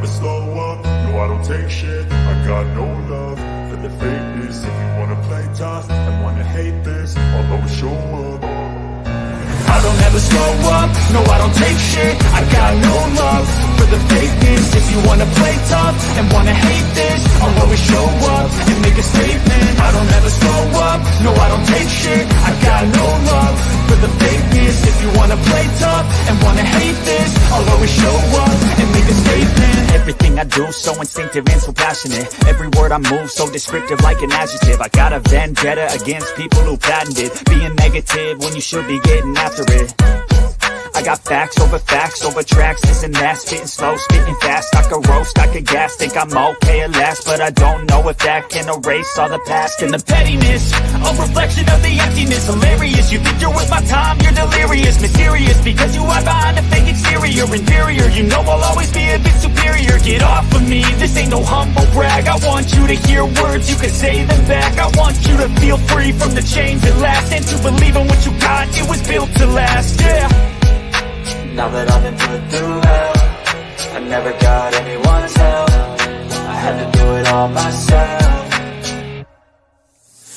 never slow up, no I don't take shit. I got no love for the fakeness. If you wanna play tough and wanna hate this, I'll always show up. I don't ever slow up, no I don't take shit. I got no love for the fakeness. If you wanna play tough and wanna hate this, I'll always show up and make a statement. I don't ever slow up, no I don't take shit. I got no love for the fakeness. If you wanna play tough and wanna hate this, I'll always show up and make a statement. Everything I do so instinctive and so passionate. Every word I move so descriptive like an adjective. I got a vendetta against people who patented being negative when you should be getting after it. I got facts over tracks, this and that, spitting slow, spitting fast. I could roast, I could gas, think I'm okay at last, but I don't know if that can erase all the past. And the pettiness, a reflection of the emptiness. Hilarious, you think you're worth my time, you're delirious. Mysterious, because you hide behind a fake exterior. Inferior, you know I'll always be a bit superior. Get off of me, this ain't no humble brag. I want you to hear words, you can say them back. I want you to feel free from the chains that last, and to believe in what you got, it was built to last, yeah. Now that I've been put through hell, I never got anyone's help. I had to do it all myself.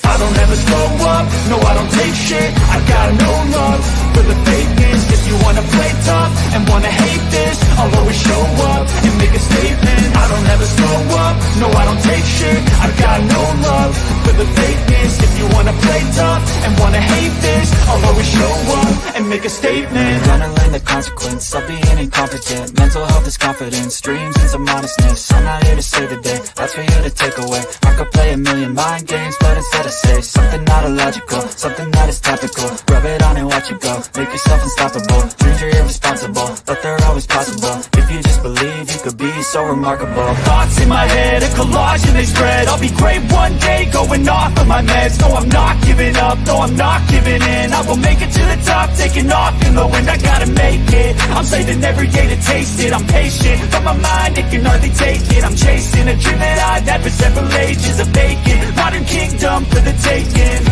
I don't ever slow up, no I don't take shit. I got no love for the fakeness. If you wanna play tough and wanna hate this, I'll always show up and make a statement. I don't ever slow up, no I don't take shit. I got no love for the fakeness. If you wanna play tough and wanna hate this, I'll always show up and make a statement. Gonna learn the consequence of being incompetent. Mental health is confidence, dreams and some modestness. I'm not here to save the day, that's for you to take away. I could play a million mind games, but instead I say something not illogical, something that is topical. Rub it on and watch it go, make yourself unstoppable. Dreams are irresponsible, but they're always possible. If you just believe, you could be so remarkable. Thoughts in my head, a collage and they spread. I'll be great one day, going off of my meds. No, I'm not giving up, no, I'm not giving in. I will make it to the top, taking off in the wind. I gotta make it, I'm saving every day to taste it. I'm patient, but my mind, it can hardly take it. I'm chasing a dream that I've had for several ages. A vacant, modern kingdom for the taking.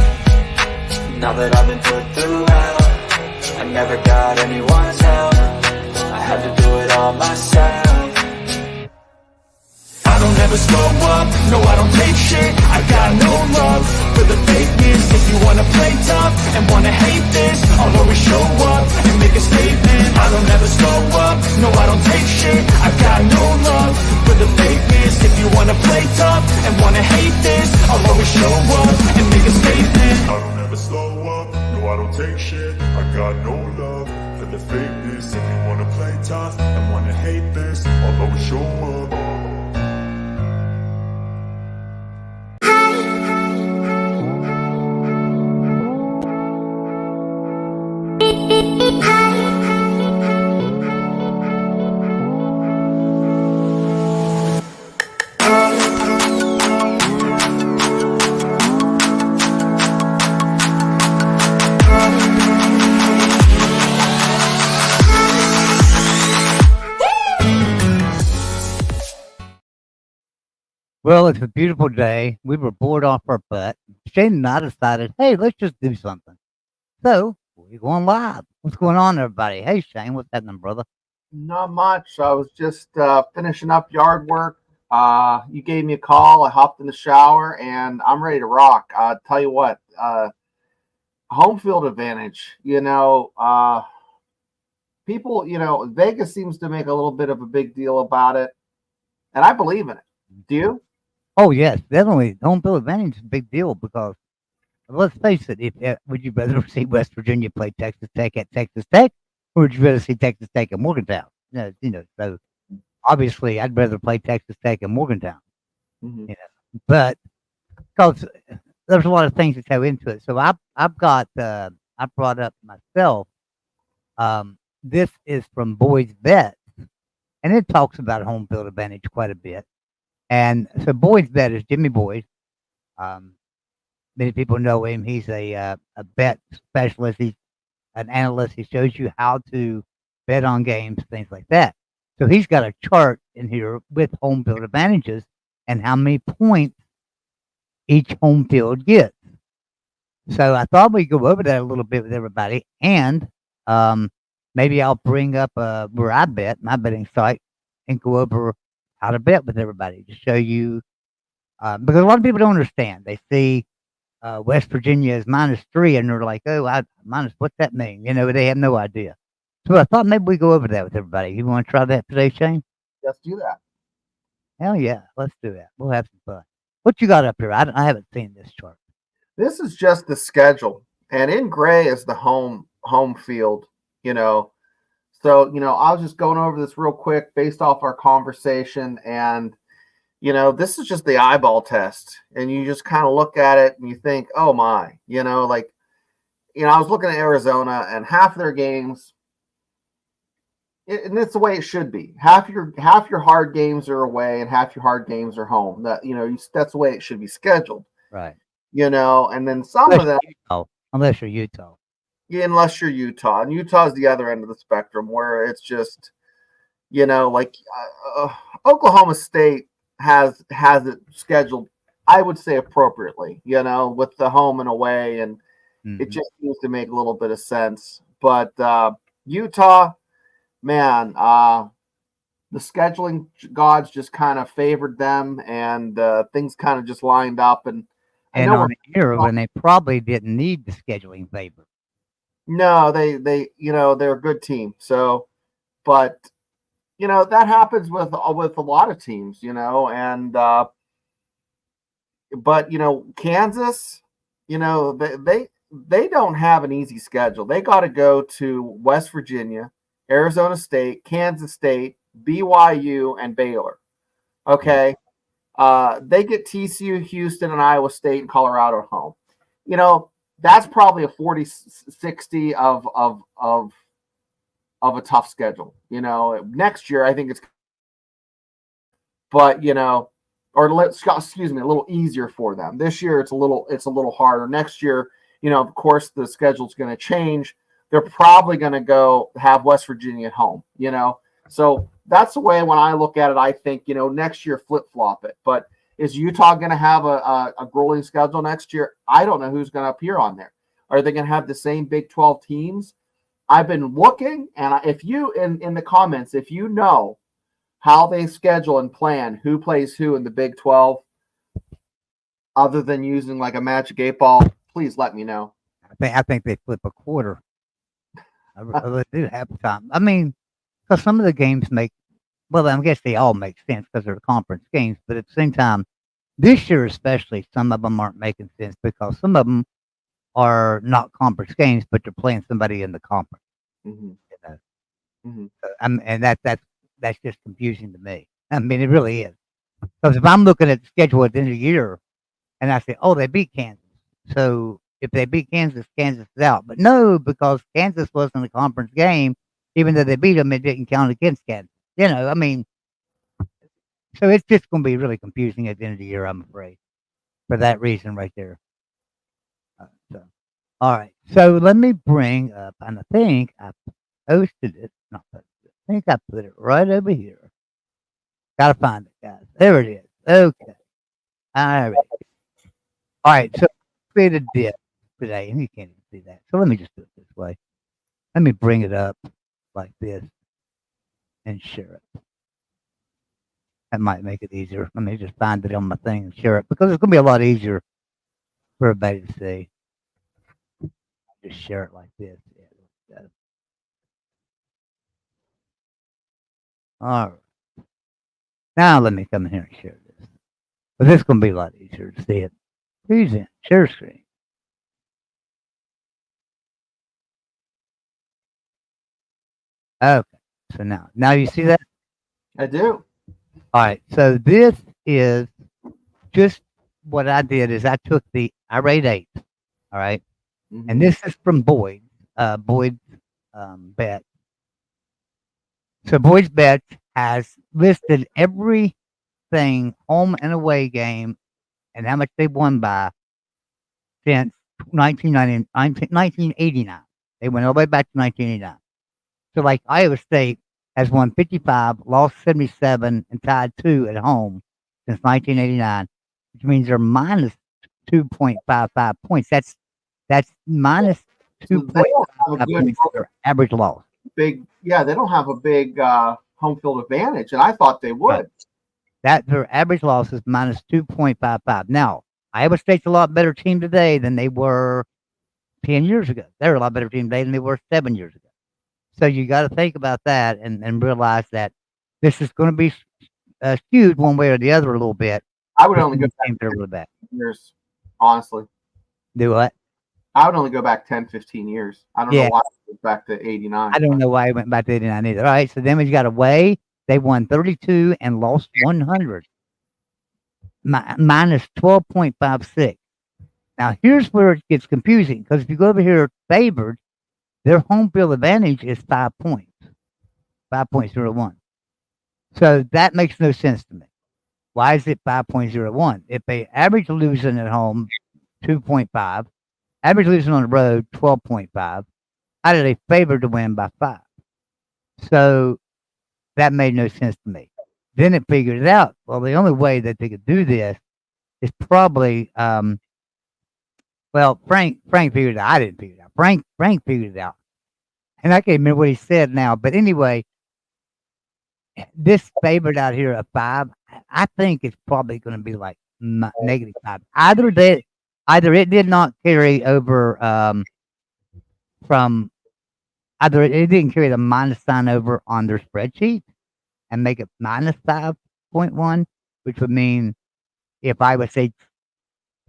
Now that I've been put through hell, I never got anyone's help. I had to do it all myself. I don't ever slow up, no I don't take shit. I got no love for the fakeness. If you wanna play tough and wanna hate this, I'll always show up and make a statement. I don't ever slow up, no I don't take shit. I got no love for the fakeness. If you wanna play tough and wanna hate this, I'll always show up and make a statement. I don't ever slow up, no I don't take shit. I got no love for the fakeness. If you wanna play tough and wanna hate this, I'll always show up. Well, it's a beautiful day. We were bored off our butt. Shane and I decided, hey, let's just do something. So we're going live. What's going on, everybody? Hey, Shane, what's happening, brother? Not much. I was just finishing up yard work. You gave me a call. I hopped in the shower, and I'm ready to rock. Tell you what, home field advantage. People, Vegas seems to make a little bit of a big deal about it, and I believe in it. Do you? Oh, yes, definitely. Home field advantage is a big deal because, let's face it, would you rather see West Virginia play Texas Tech at Texas Tech, or would you rather see Texas Tech at Morgantown? So obviously I'd rather play Texas Tech at Morgantown. Mm-hmm. But because there's a lot of things that go into it. So I've got I brought up myself. This is from Boyd's Bet, and it talks about home field advantage quite a bit. And so Boyd's Bet is Jimmy Boyd. Many people know him. He's a bet specialist. He's an analyst. He shows you how to bet on games, things like that. So he's got a chart in here with home field advantages and how many points each home field gets. So I thought we'd go over that a little bit with everybody. And maybe I'll bring up where I bet, my betting site, and go over how to bet with everybody to show you, because a lot of people don't understand. They see West Virginia is -3, and they're like, "Oh, minus what's that mean?" They have no idea. So I thought maybe we go over that with everybody. You want to try that today, Shane? Let's do that. Hell yeah, let's do that. We'll have some fun. What you got up here? I haven't seen this chart. This is just the schedule, and in gray is the home field. So I was just going over this real quick based off our conversation, and this is just the eyeball test, and you just kind of look at it and you think, oh my, I was looking at Arizona and half of their games, and it's the way it should be. Half your hard games are away and half your hard games are home. That's the way it should be scheduled. Right. And then some of them, unless you're Utah. Yeah, unless you're Utah, and Utah's the other end of the spectrum where it's just, Oklahoma State has it scheduled, I would say appropriately, with the home and away, and it just seems to make a little bit of sense. But Utah, man, the scheduling gods just kind of favored them, and things kind of just lined up. And on a year when they probably didn't need the scheduling favor. No, they they're a good team. So, but that happens with a lot of teams, and but Kansas, they don't have an easy schedule. They got to go to West Virginia, Arizona State, Kansas State, BYU, and Baylor. Okay, they get TCU, Houston, and Iowa State and Colorado at home. That's probably a 40-60 of a tough schedule. Next year I think it's, but excuse me, a little easier for them. This year it's a little harder. Next year, of course the schedule's going to change. They're probably going to go have West Virginia at home. So that's the way when I look at it. I think next year flip flop it, but. Is Utah going to have a grueling schedule next year? I don't know who's going to appear on there. Are they going to have the same Big 12 teams? I've been looking, and if you in the comments, if you know how they schedule and plan who plays who in the Big 12, other than using like a magic 8-ball, please let me know. I think they flip a quarter. I really do half the time. I mean, because some of the games I guess they all make sense because they're conference games, but at the same time, this year especially, some of them aren't making sense because some of them are not conference games, but they're playing somebody in the conference. Mm-hmm. Mm-hmm. And that's just confusing to me. I mean, it really is. Because if I'm looking at the schedule at the end of the year, and I say, oh, they beat Kansas, so if they beat Kansas, Kansas is out. But no, because Kansas wasn't a conference game, even though they beat them, it didn't count against Kansas. I mean, so it's just going to be really confusing at the end of the year, I'm afraid, for that reason right there. All right. So let me bring up, and I think I posted it. Not posted it. I think I put it right over here. Got to find it, guys. There it is. Okay. All right. So I created this today, and you can't even see that. So let me just do it this way. Let me bring it up like this. And share it. That might make it easier. Let me just find it on my thing and share it because it's going to be a lot easier for everybody to see. Just share it like this. Yeah, all right. Now let me come in here and share this. But this is going to be a lot easier to see it. Please in. Share screen. Okay. So now you see that? I do. All right. So this is just what I did is I took the Irate 8. All right. Mm-hmm. And this is from Boyd. Boyd's bet. So Boyd's bet has listed everything home and away game and how much they won by since 1989. They went all the way back to 1989. So like Iowa State has won 55, lost 77, and tied 2 at home since 1989, which means they're minus 2.55 points. That's minus 2.55 points for their average loss. They don't have a big home field advantage, and I thought they would. That their average loss is minus 2.55. Now, Iowa State's a lot better team today than they were 10 years ago. They're a lot better team today than they were 7 years ago. So you got to think about that and realize that this is going to be skewed one way or the other a little bit. I would only go back teams are really bad. years, honestly. Do what? I would only go back 10, 15 years. I don't know why I went back to 89. I don't know why he went back to 89 either. All right, so then we got away. They won 32 and lost 100. Minus 12.56. Now, here's where it gets confusing because if you go over here favored, their home field advantage is 5 points, 5.01. So that makes no sense to me. Why is it 5.01? If they average losing at home, 2.5, average losing on the road, 12.5, how do they favor to win by 5? So that made no sense to me. Then it figured it out. Well, the only way that they could do this is probably, well, Frank figured it out. I didn't figure it out. Frank figured it out. And I can't remember what he said now. But anyway, this favorite out here of 5, I think it's probably going to be like negative 5. Either it did not carry over either it didn't carry the minus sign over on their spreadsheet and make it minus 5.1, which would mean if Iowa State's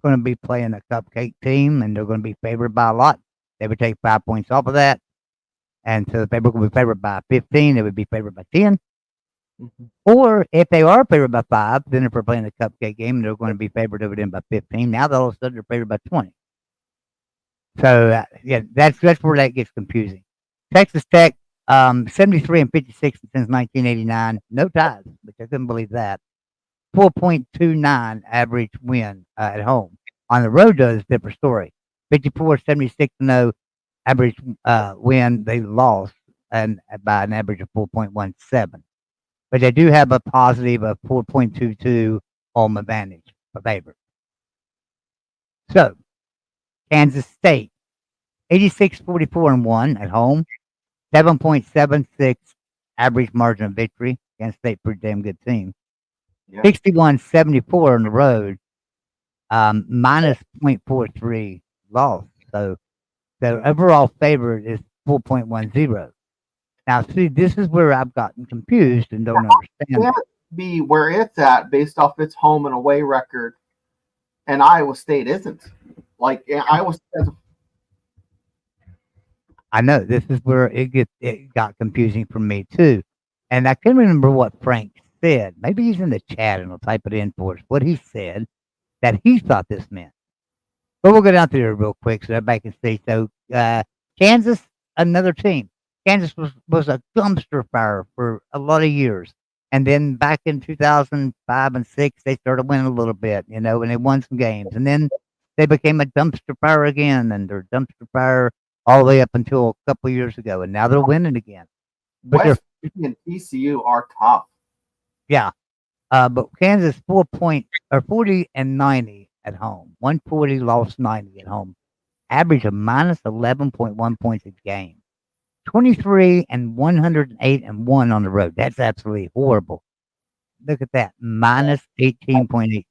going to be playing a cupcake team and they're going to be favored by a lot, they would take 5 points off of that. And so the favorite would be favored by 15, they would be favored by 10. Mm-hmm. Or if they are favored by 5, then if we're playing a cupcake game, they're going to be favored over them by 15. Now all of a sudden they're favored by 20. So yeah, that's where that gets confusing. Texas Tech, 73 and 56 since 1989, no ties, which I couldn't believe that. 4.29 average win at home. On the road, though, is a different story. 54, 76 0 average win. They lost and by an average of 4.17. But they do have a positive of 4.22 home advantage for favorite. So, Kansas State, 86, 44 and 1 at home, 7.76 average margin of victory. Kansas State, pretty damn good team. Yeah. 61, 74 on the road, minus 0.43 loss. So, the overall favorite is 4.10. Now, see, this is where I've gotten confused and don't understand. Can't be where it's at based off its home and away record, and Iowa State isn't. Like Iowa State. I know this is where it got confusing for me too, and I can't remember what Frank said. Maybe he's in the chat and he'll type it in for us. What he said that he thought this meant. But we'll go down through it real quick so everybody can see. So, Kansas, another team. Kansas was a dumpster fire for a lot of years. And then back in 2005 and 6, they started winning a little bit, and they won some games. And then they became a dumpster fire again, and they're dumpster fire all the way up until a couple of years ago. And now they're winning again. But West Virginia and TCU are tough. Yeah. But Kansas 40 and 90 at home. 140 lost 90 at home. Average of minus 11.1 points a game. 23 and 108 and 1 on the road. That's absolutely horrible. Look at that. Minus 18.86.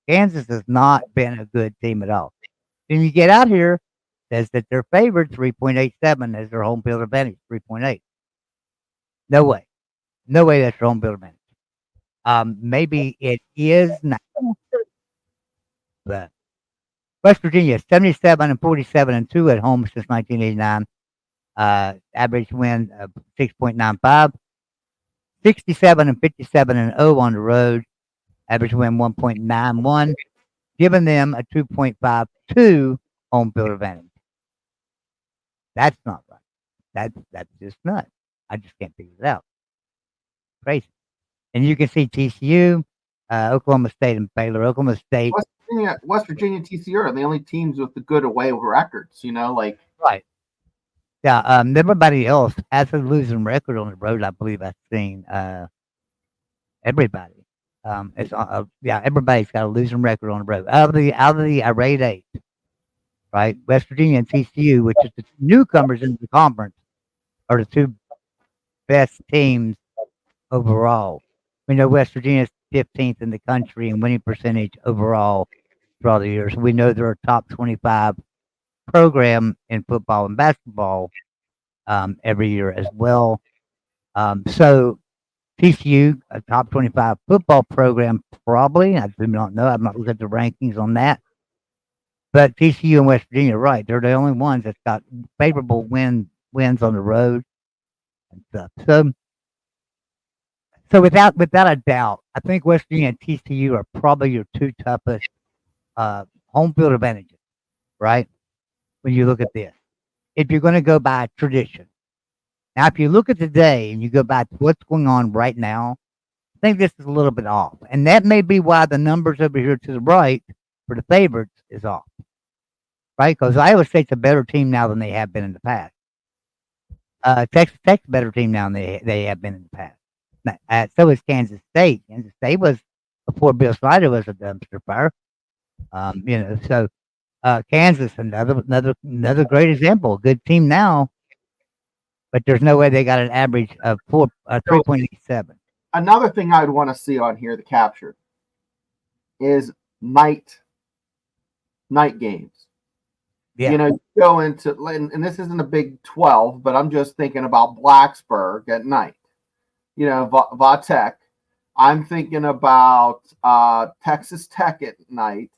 Kansas has not been a good team at all. Then you get out here, says that they're favored 3.87 as their home field advantage, 3.8. No way. No way that's their home field advantage. Maybe it is now. But West Virginia, 77 and 47 and 2 at home since 1989. Average win of 6.95, 67 and 57 and 0 on the road. Average win 1.91, giving them a 2.52 home field advantage. That's not right. That's just nuts. I just can't figure it out. Crazy. And you can see TCU, Oklahoma State, and Baylor. Oklahoma State, West Virginia, TCU are the only teams with the good away records. Right. Yeah, everybody else has a losing record on the road. I believe I've seen everybody. Everybody's got a losing record on the road. Out of the Irate 8, right? West Virginia and TCU, which is the newcomers into the conference, are the two best teams overall. We know West Virginia's 15th in the country in winning percentage overall throughout the years. We know they're a top 25 program in football and basketball every year as well. So TCU, a top 25 football program, probably. I do not know. I've not looked at the rankings on that. But TCU and West Virginia, right? They're the only ones that's got favorable wins on the road and stuff. So without a doubt, I think West Virginia and TCU are probably your two toughest home field advantages, right? When you look at this, if you're going to go by tradition. Now, if you look at today and you go back to what's going on right now, I think this is a little bit off, and that may be why the numbers over here to the right for the favorites is off, right? Because Iowa State's a better team now than they have been in the past. Texas Tech's a better team now than they have been in the past. So is Kansas State. Kansas State was before Bill Snyder was a dumpster fire. So Kansas, another great example. Good team now, but there's no way they got an average of 3.87. Another thing I would want to see on here, the capture, is night games. Yeah. You go into, and this isn't a Big 12, but I'm just thinking about Blacksburg at night. Vatech. I'm thinking about Texas Tech at night.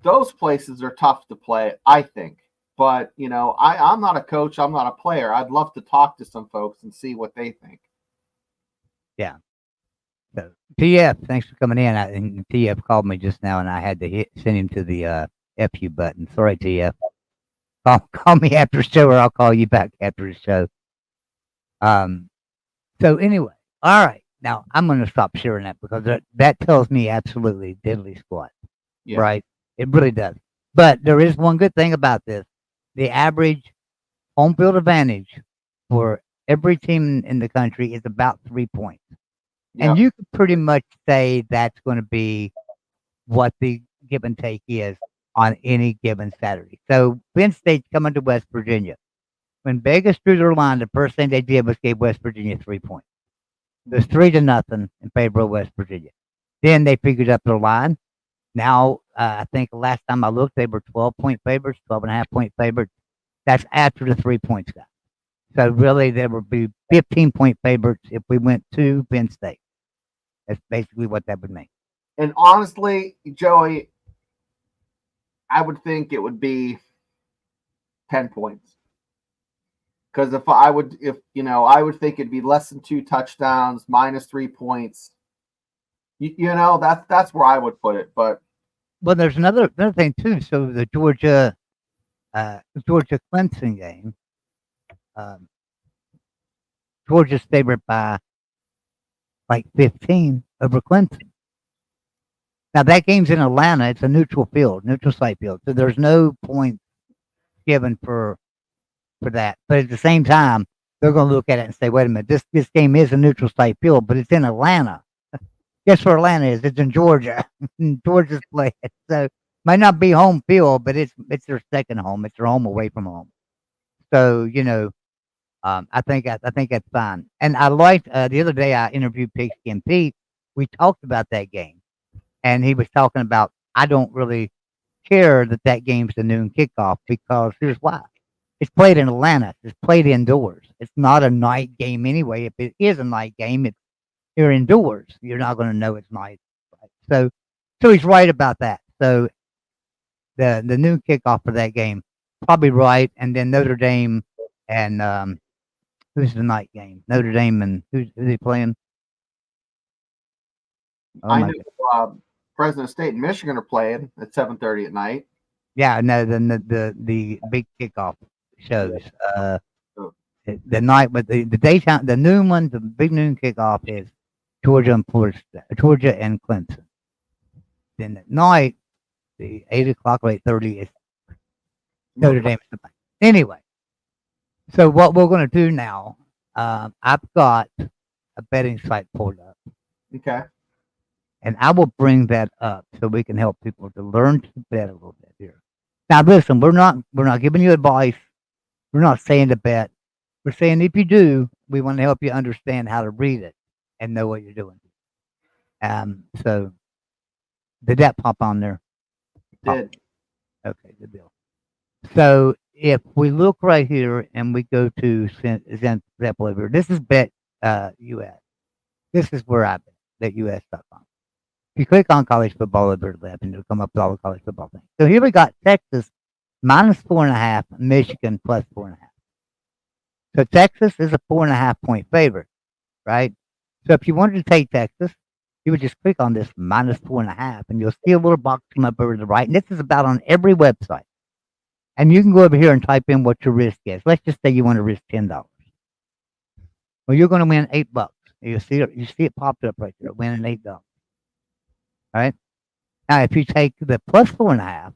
Those places are tough to play, I think. But, I'm not a coach. I'm not a player. I'd love to talk to some folks and see what they think. Yeah. So, TF, thanks for coming in. And TF called me just now, and I had to send him to the FU button. Sorry, TF. Call me after the show, or I'll call you back after the show. So anyway, all right. Now I'm going to stop sharing that because that tells me absolutely diddly squat. Yeah. Right? It really does. But there is one good thing about this. The average home field advantage for every team in the country is about 3 points. Yep. And you could pretty much say that's going to be what the give and take is on any given Saturday. So Penn State's coming to West Virginia. When Vegas drew their line, the first thing they did was give West Virginia 3 points. It was 3-0 in favor of West Virginia. Then they figured up their line. Now, I think last time I looked, they were 12-point favorites, 12.5-point favorites. That's after the 3 points got. So really, there would be 15-point favorites if we went to Penn State. That's basically what that would mean. And honestly, Joey, I would think it would be 10 points. Because I would think it'd be less than 2 touchdowns, minus 3 points. That's where I would put it. But there's another thing too. So the Georgia Clemson game, Georgia's favored by like 15 over Clemson. Now that game's in Atlanta. It's a neutral site field. So there's no points given for that. But at the same time, they're going to look at it and say, wait a minute, this game is a neutral site field, but it's in Atlanta. Guess where Atlanta is? It's in Georgia. Georgia's playing. So it might not be home field, but it's their second home. It's their home away from home. So, I think that's fine. And I liked the other day I interviewed Pigskin Pete. We talked about that game. And he was talking about, I don't really care that game's the noon kickoff because here's why. It's played in Atlanta. It's played indoors. It's not a night game anyway. If it is a night game, you're indoors. You're not going to know it's night. Right? So he's right about that. So the noon kickoff for that game, probably right. And then Notre Dame and who's the night game? Notre Dame and who's he playing? Oh, I know Fresno State and Michigan are playing at 7:30 at night. Yeah, no, then the big kickoff shows. The night, but the daytime, the noon one, the big noon kickoff is Georgia and Clemson. Then at night, the 8 o'clock or 8:30 is Notre Dame. Anyway, so what we're going to do now, I've got a betting site pulled up. Okay. And I will bring that up so we can help people to learn to bet a little bit here. Now, listen, we're not giving you advice. We're not saying to bet. We're saying if you do, we want to help you understand how to read it. and know what you're doing. So did that pop on there? Did. Okay, good deal. So if we look right here and we go to example over here, this is Bet US. This is where I bet US.com. If you click on college football over the left, and it'll come up with all the college football things. So here we got Texas -4.5, Michigan +4.5. So Texas is a 4.5 point favorite, right? So if you wanted to take Texas, you would just click on this -4.5, and you'll see a little box come up over to the right. And this is about on every website. And you can go over here and type in what your risk is. Let's just say you want to risk $10. Well, you're going to win $8. You see it popped up right there, winning $8. All right. Now, if you take the +4.5,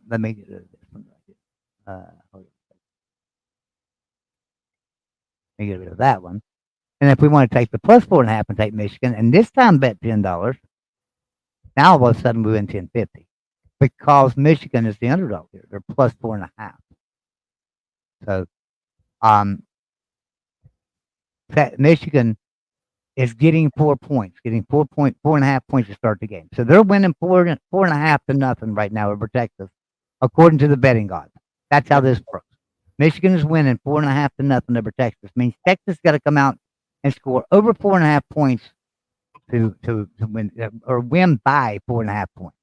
let me get rid of this one right here. Hold on. Let me get rid of that one. And if we want to take the +4.5 and take Michigan, and this time bet $10, now all of a sudden we win $10.50 because Michigan is the underdog here. They're +4.5. So, Michigan is getting 4 points, getting 4.5 points to start the game. So they're winning 4.5 to nothing right now over Texas, according to the betting gods. That's how this works. Michigan is winning 4.5 to nothing over Texas. Means Texas got to come out and score over 4.5 points to win, or win by 4.5 points.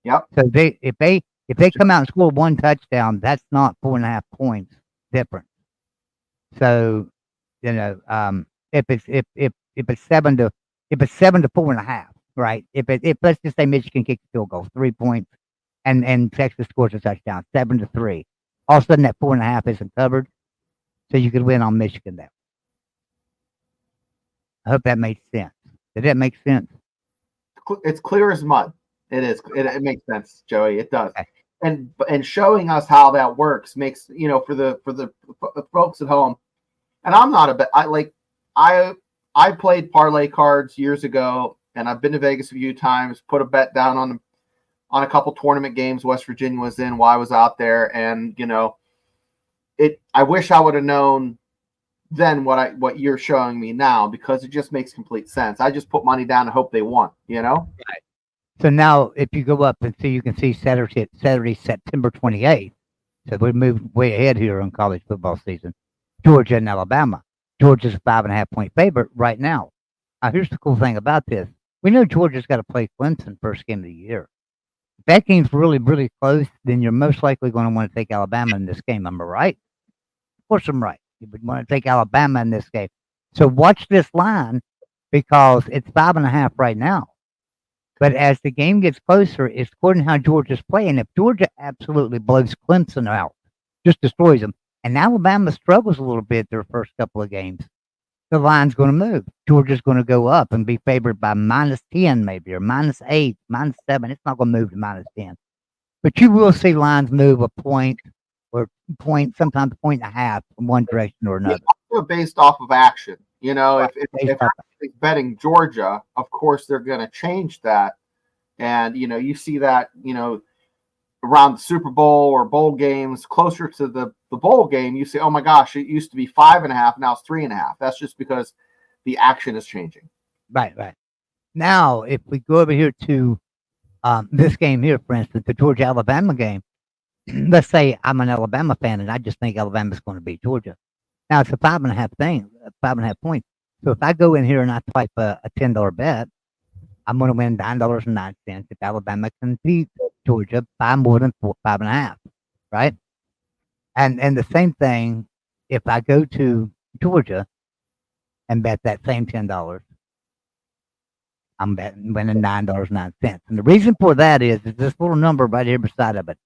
Yep. So if they come out and score one touchdown, that's not 4.5 points difference. So, if it's 7 to 4.5, right? If let's just say Michigan kicks a field goal, 3 points, and Texas scores a touchdown, 7-3. All of a sudden that 4.5 isn't covered, so you could win on Michigan there. I hope that makes sense. Did that make sense? It's clear as mud. It is. It makes sense, Joey. It does. Okay. And showing us how that works makes, for the folks at home. And I'm not a bet. I played parlay cards years ago, and I've been to Vegas a few times. Put a bet down on a couple tournament games West Virginia was in while I was out there, and I wish I would have known then what you're showing me now, because it just makes complete sense. I just put money down and hope they won. Right. So now, if you go up and see, you can see Saturday, September 28th. So we moved way ahead here on college football season. Georgia and Alabama. Georgia's a 5.5 point favorite right now. Now, here's the cool thing about this. We know Georgia's got to play Clemson first game of the year. If that game's really, really close, then you're most likely going to want to take Alabama in this game. Am I right? Of course I'm right. You would want to take Alabama in this game. So watch this line, because it's 5.5 right now. But as the game gets closer, it's according to how Georgia's playing. If Georgia absolutely blows Clemson out, just destroys them, and Alabama struggles a little bit their first couple of games, the line's going to move. Georgia's going to go up and be favored by -10 maybe, or -8, -7. It's not going to move to -10. But you will see lines move a point or sometimes a point and a half in one direction or another. Also based off of action. If somebody's betting Georgia, of course they're going to change that. And, you see that, around the Super Bowl or bowl games, closer to the bowl game, you say, oh my gosh, it used to be 5.5, now it's 3.5. That's just because the action is changing. Right. Now, if we go over here to this game here, for instance, the Georgia-Alabama game, let's say I'm an Alabama fan and I just think Alabama's going to beat Georgia. Now, it's a 5.5 points. So if I go in here and I type a $10 bet, I'm going to win $9.09 if Alabama can beat Georgia by more than 5.5, right? And the same thing, if I go to Georgia and bet that same $10, I'm winning $9.09. And the reason for that is this little number right here beside of it,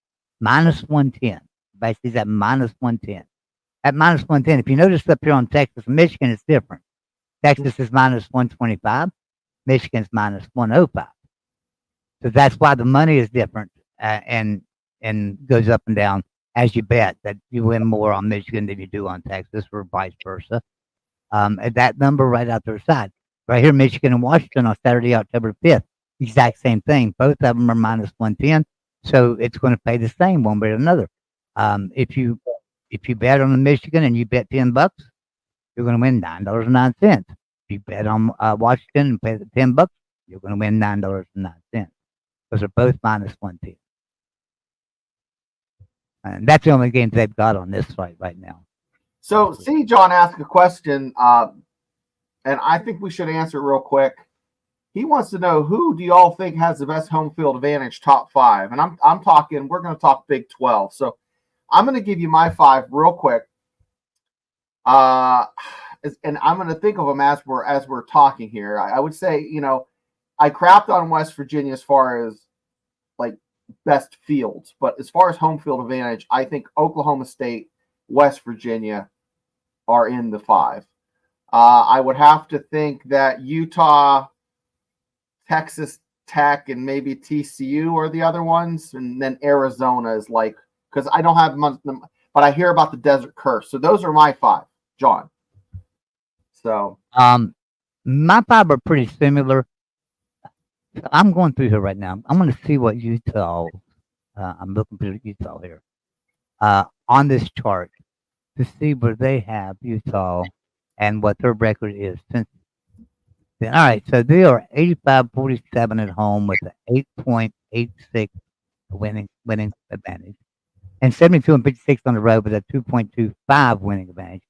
-110. Basically, it's at -110. At -110, if you notice up here on Texas and Michigan, it's different. Texas is -125. Michigan's -105. So that's why the money is different and goes up and down as you bet, that you win more on Michigan than you do on Texas, or vice versa. And that number right out their side. Right here, Michigan and Washington on Saturday, October 5th. Exact same thing. Both of them are -110. So it's going to pay the same one way or another. If you bet on the Michigan and you bet $10, you're going to win $9.09. If you bet on Washington and pay the $10, you're going to win $9.09. Those are both -110. And that's the only games they've got on this site right now. So, see, John asked a question, and I think we should answer real quick. He wants to know, who do y'all think has the best home field advantage, top 5? And I'm talking, we're going to talk Big 12. So I'm going to give you my 5 real quick. And I'm going to think of them as we're talking here. I would say, I crapped on West Virginia as far as like best fields, but as far as home field advantage, I think Oklahoma State, West Virginia are in the 5. I would have to think that Utah, Texas Tech, and maybe TCU are the other ones, and then Arizona is like, because I don't have much, but I hear about the Desert Curse. So those are my 5, John. So my 5 are pretty similar. I'm going through here right now. I'm going to see what Utah. I'm looking through Utah here on this chart to see where they have Utah and what their record is since then. All right, so they are 85-47 at home with an 8.86 winning advantage, and 72-56 on the road with a 2.25 winning advantage.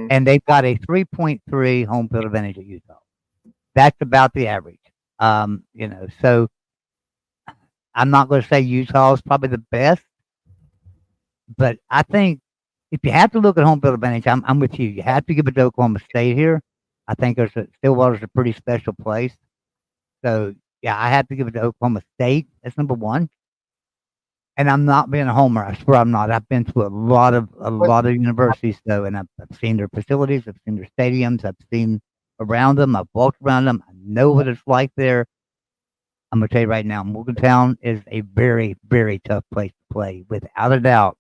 And they've got a 3.3 home field advantage at Utah. That's about the average. So I'm not going to say Utah is probably the best, but I think if you have to look at home field advantage, I'm with you. You have to give it to Oklahoma State here. I think Stillwater's a pretty special place. So yeah, I have to give it to Oklahoma State. That's number 1. And I'm not being a homer. I swear I'm not. I've been to a lot of universities though, and I've seen their facilities. I've seen their stadiums. I've seen around them. I've walked around them. I know what it's like there. I'm gonna tell you right now, Morgantown is a very, very tough place to play, without a doubt.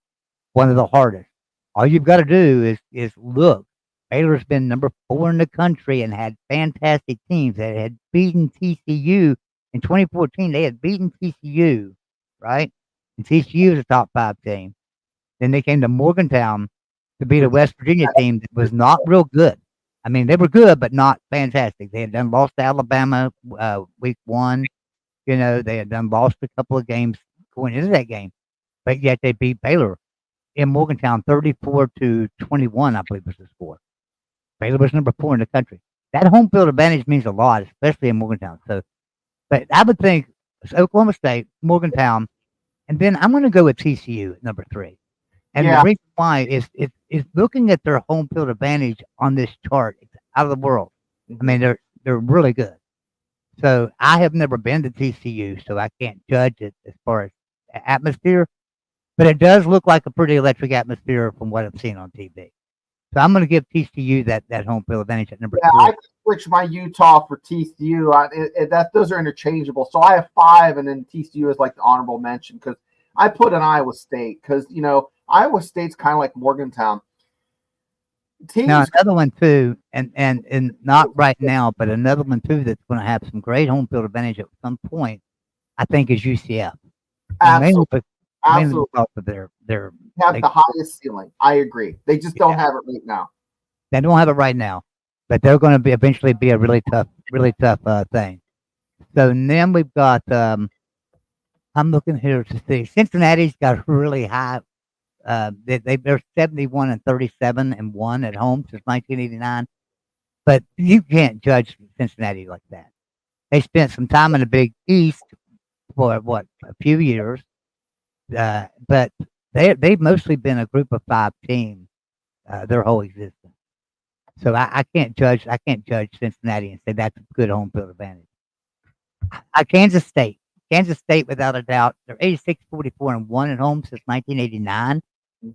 One of the hardest. All you've got to do is look. Baylor's been number 4 in the country and had fantastic teams that had beaten TCU in 2014. They had beaten TCU, right? And TCU is a top 5 team. Then they came to Morgantown to beat a West Virginia team that was not real good. I mean, they were good, but not fantastic. They had lost to Alabama week 1. They had lost a couple of games going into that game, but yet they beat Baylor in Morgantown 34-21, I believe was the score. Baylor was number 4 in the country. That home field advantage means a lot, especially in Morgantown. So, but I would think it's Oklahoma State, Morgantown, and then I'm going to go with TCU at number 3. And the reason why is looking at their home field advantage on this chart. It's out of the world. I mean, they're really good. So I have never been to TCU, so I can't judge it as far as atmosphere. But it does look like a pretty electric atmosphere from what I've seen on TV. So I'm going to give TCU that home field advantage at number 3. I switch my Utah for TCU. Those are interchangeable. So I have 5, and then TCU is like the honorable mention because I put in Iowa State because Iowa State's kind of like Morgantown. Now another one too, and not right now, but another one too that's going to have some great home field advantage at some point, I think, is UCF. Absolutely. Mainly because of their have the highest ceiling. I agree. They just don't have it right now. They don't have it right now, but they're going to eventually be a really tough thing. So then we've got. I'm looking here to see. Cincinnati's got really high. They're 71-37-1 at home since 1989, but you can't judge Cincinnati like that. They spent some time in the Big East for a few years, but they've mostly been a group of 5 team their whole existence. So I can't judge Cincinnati and say that's a good home field advantage. Kansas State without a doubt, they're 86-44-1 at home since 1989.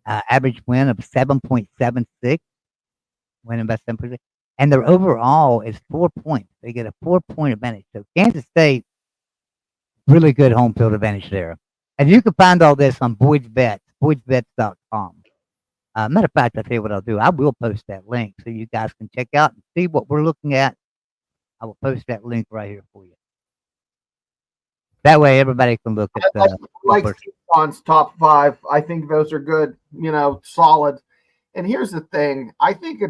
Average win of 7.76, winning by 7%, and their overall is 4 points. They get a 4-point advantage. So Kansas State, really good home field advantage there. And you can find all this on Boyd's Bets, boydsbets.com. Matter of fact, I'll tell you what I'll do. I will post that link so you guys can check out and see what we're looking at. I will post that link right here for you. That way, everybody can look at Sean's top 5. I think those are good, solid. And here's the thing: I think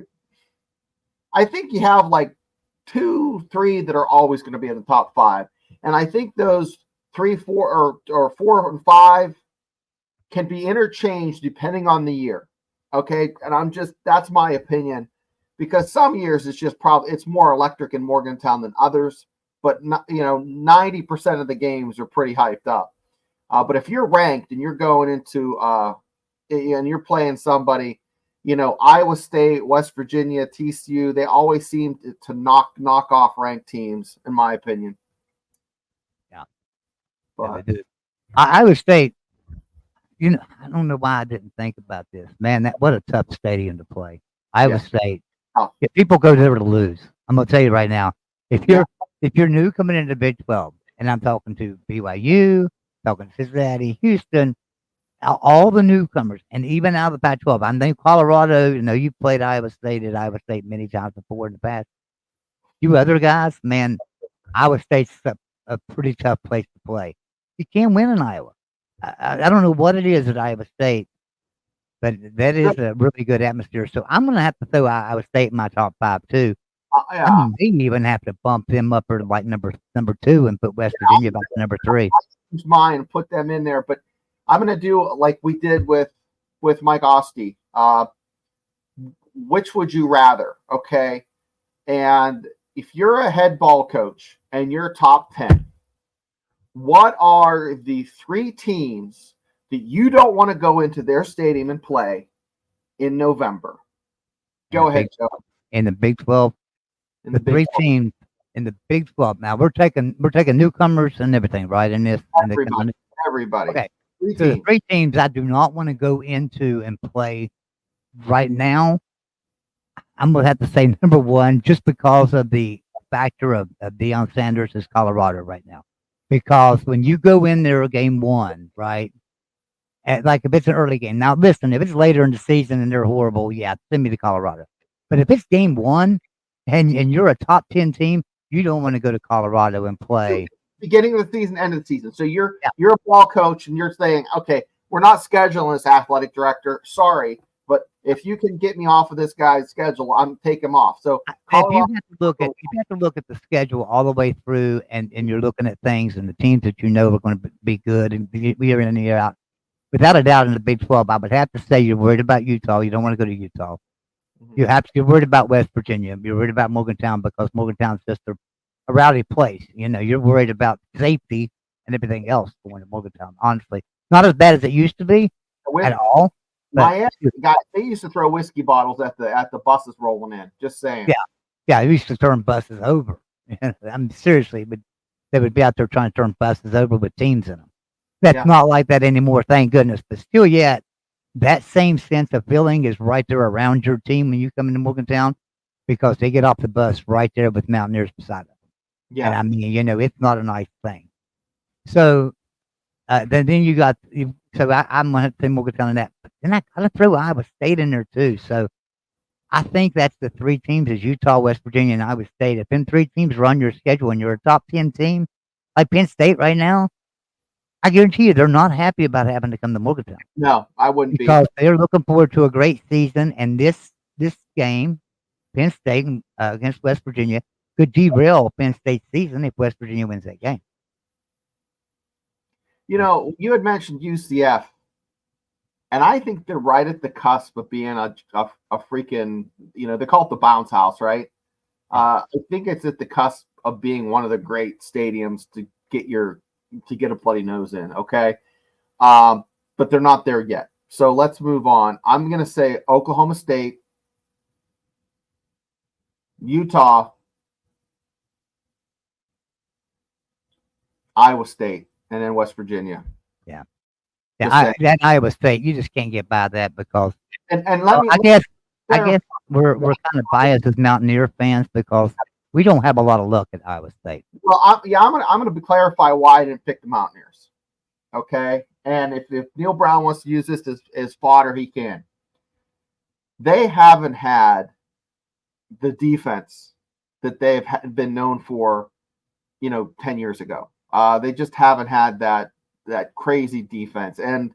I think you have like 2, 3 that are always going to be in the top 5. And I think those 3, 4, or 4 and 5 can be interchanged depending on the year. Okay. And that's my opinion, because some years it's more electric in Morgantown than others, but 90% of the games are pretty hyped up. But if you're ranked and you're going into, and you're playing somebody, Iowa State, West Virginia, TCU, they always seem to knock off ranked teams, in my opinion. Yeah. But They do. Iowa State, I don't know why I didn't think about this. Man, what a tough stadium to play. Iowa State. Oh. If people go there to lose, I'm gonna tell you right now. If you're new coming into the Big 12, and I'm talking to BYU, talking to Cincinnati, Houston, all the newcomers, and even out of the Pac-12. I know Colorado. You've played Iowa State at Iowa State many times before in the past. You other guys, man, Iowa State's a pretty tough place to play. You can't win in Iowa. I don't know what it is at Iowa State, but that is a really good atmosphere. So I'm going to have to throw Iowa State in my top 5 too. I may even have to bump them up to like number 2 and put West Virginia back to number 3. Use mine and put them in there, but I'm going to do like we did with Mike Ostie. Which would you rather? Okay, and if you're a head ball coach and you're top 10. What are the 3 teams that you don't want to go into their stadium and play in November? Go ahead, Joe. In the Big 12, the 3 teams in the Big 12. Now we're taking newcomers and everything, right? In this, everybody. Okay. So the 3 teams I do not want to go into and play right now. I'm gonna have to say number 1, just because of the factor of Deion Sanders, is Colorado right now. Because when you go in there game 1, right? Like if it's an early game. Now listen, if it's later in the season and they're horrible, yeah, send me to Colorado. But if it's game 1 and you're a top 10 team, you don't want to go to Colorado and play. Beginning of the season, end of the season. So you're a ball coach and you're saying, okay, we're not scheduling this athletic director. Sorry, but if you can get me off of this guy's schedule, I'm take him off. So you have to look at the schedule all the way through, and you're looking at things and the teams that are going to be good and be year in and year out. Without a doubt, in the Big 12, I would have to say you're worried about Utah. You don't want to go to Utah. Mm-hmm. You're worried about West Virginia. You're worried about Morgantown because Morgantown's just a rowdy place. You're worried about safety and everything else going to Morgantown. Honestly, not as bad as it used to be at all. Miami they used to throw whiskey bottles at the buses rolling in. Just saying. Yeah, they used to turn buses over. I'm seriously, but they would be out there trying to turn buses over with teams in them. That's not like that anymore, thank goodness. But still, yet that same sense of feeling is right there around your team when you come into Morgantown, because they get off the bus right there with Mountaineers beside them. Yeah, and I mean, it's not a nice thing. So then you got so I'm gonna have to say Morgantown in that. But then I gotta throw Iowa State in there too. So I think that's the 3 teams: is Utah, West Virginia, and Iowa State. If them 3 teams run your schedule and you're a top 10 team like Penn State right now, I guarantee you they're not happy about having to come to Morgantown. No, I wouldn't because they're looking forward to a great season, and this game, Penn State against West Virginia, could derail Penn State's season if West Virginia wins that game. You had mentioned UCF, and I think they're right at the cusp of being a freaking, they call it the bounce house, right? I think it's at the cusp of being one of the great stadiums to get a bloody nose in, okay? But they're not there yet. So let's move on. I'm going to say Oklahoma State, Utah, Iowa State, and then West Virginia. Yeah. That Iowa State, you just can't get by that because and let me. I guess we're kind of biased as Mountaineer fans because we don't have a lot of luck at Iowa State. Well, I'm gonna clarify why I didn't pick the Mountaineers. Okay, and if Neil Brown wants to use this as fodder, he can. They haven't had the defense that they've been known for, 10 years ago. They just haven't had that crazy defense, and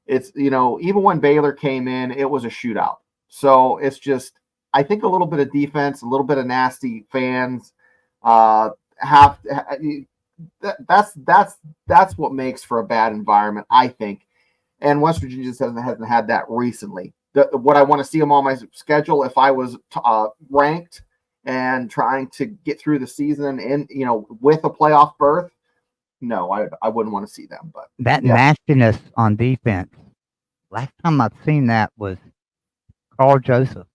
it's even when Baylor came in, it was a shootout. So it's just I think a little bit of defense, a little bit of nasty fans, have that's what makes for a bad environment, I think. And West Virginia just hasn't had that recently. What I want to see them on my schedule if I was ranked and trying to get through the season and with a playoff berth. No, I wouldn't want to see them. But that nastiness on defense. Last time I've seen that was Carl Joseph.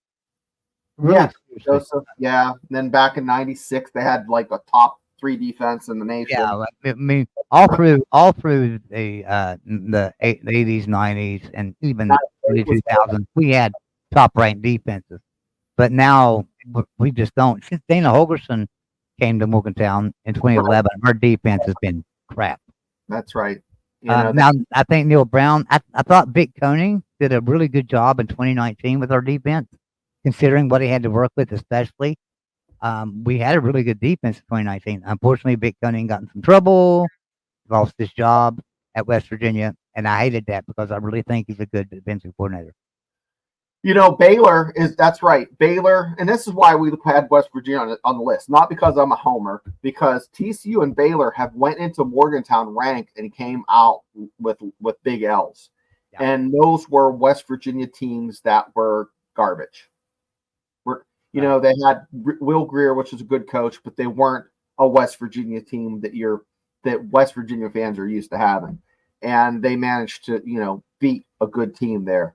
Really yeah, Joseph. Yeah. And then back in '96, they had like a top 3 defense in the nation. Yeah, I mean, all through the 80s, 90s, and even early 2000s, we had top ranked defenses. But now we just don't. Since Dana Holgerson came to Morgantown in 2011, our defense has been crap. That's right. Now I think Neil Brown. I thought Vic Koenig did a really good job in 2019 with our defense, considering what he had to work with, especially. We had a really good defense in 2019. Unfortunately, Vic Koenig got in some trouble, lost his job at West Virginia, and I hated that because I really think he's a good defensive coordinator. Baylor that's right. Baylor, and this is why we had West Virginia on the list, not because I'm a homer, because TCU and Baylor have went into Morgantown ranked and came out with big L's. Yeah. And those were West Virginia teams that were garbage. They had Will Greer, which is a good coach, but they weren't a West Virginia team that West Virginia fans are used to having. And they managed to, beat a good team there.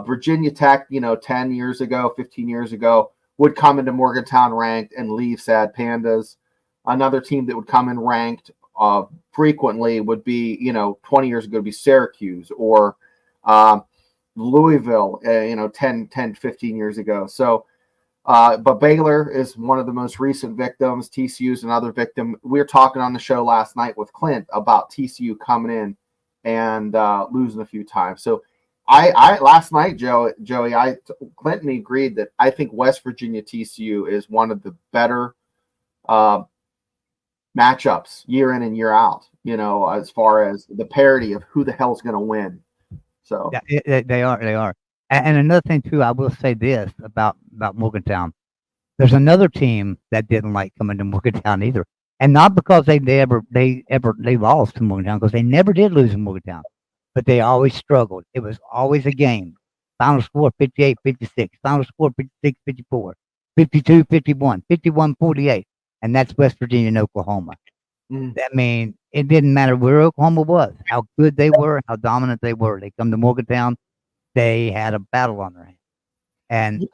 Virginia Tech, 10 years ago, 15 years ago, would come into Morgantown ranked and leave sad pandas. Another team that would come in ranked frequently would be, 20 years ago, would be Syracuse or Louisville, 10, 15 years ago. So, but Baylor is one of the most recent victims. TCU is another victim. We were talking on the show last night with Clint about TCU coming in and losing a few times. So I last night, Joey, Clint and me agreed that I think West Virginia TCU is one of the better matchups year in and year out, as far as the parity of who the hell's going to win. So yeah, they are. And another thing too, I will say this about Morgantown. There's another team that didn't like coming to Morgantown either. And not because they lost to Morgantown, because they never did lose in Morgantown. But they always struggled. It was always a game. Final score 58-56. Final score 56-54. 52-51. 51-48. And that's West Virginia and Oklahoma. I mean, it didn't matter where Oklahoma was, how good they were, how dominant they were. They come to Morgantown, they had a battle on their hands. And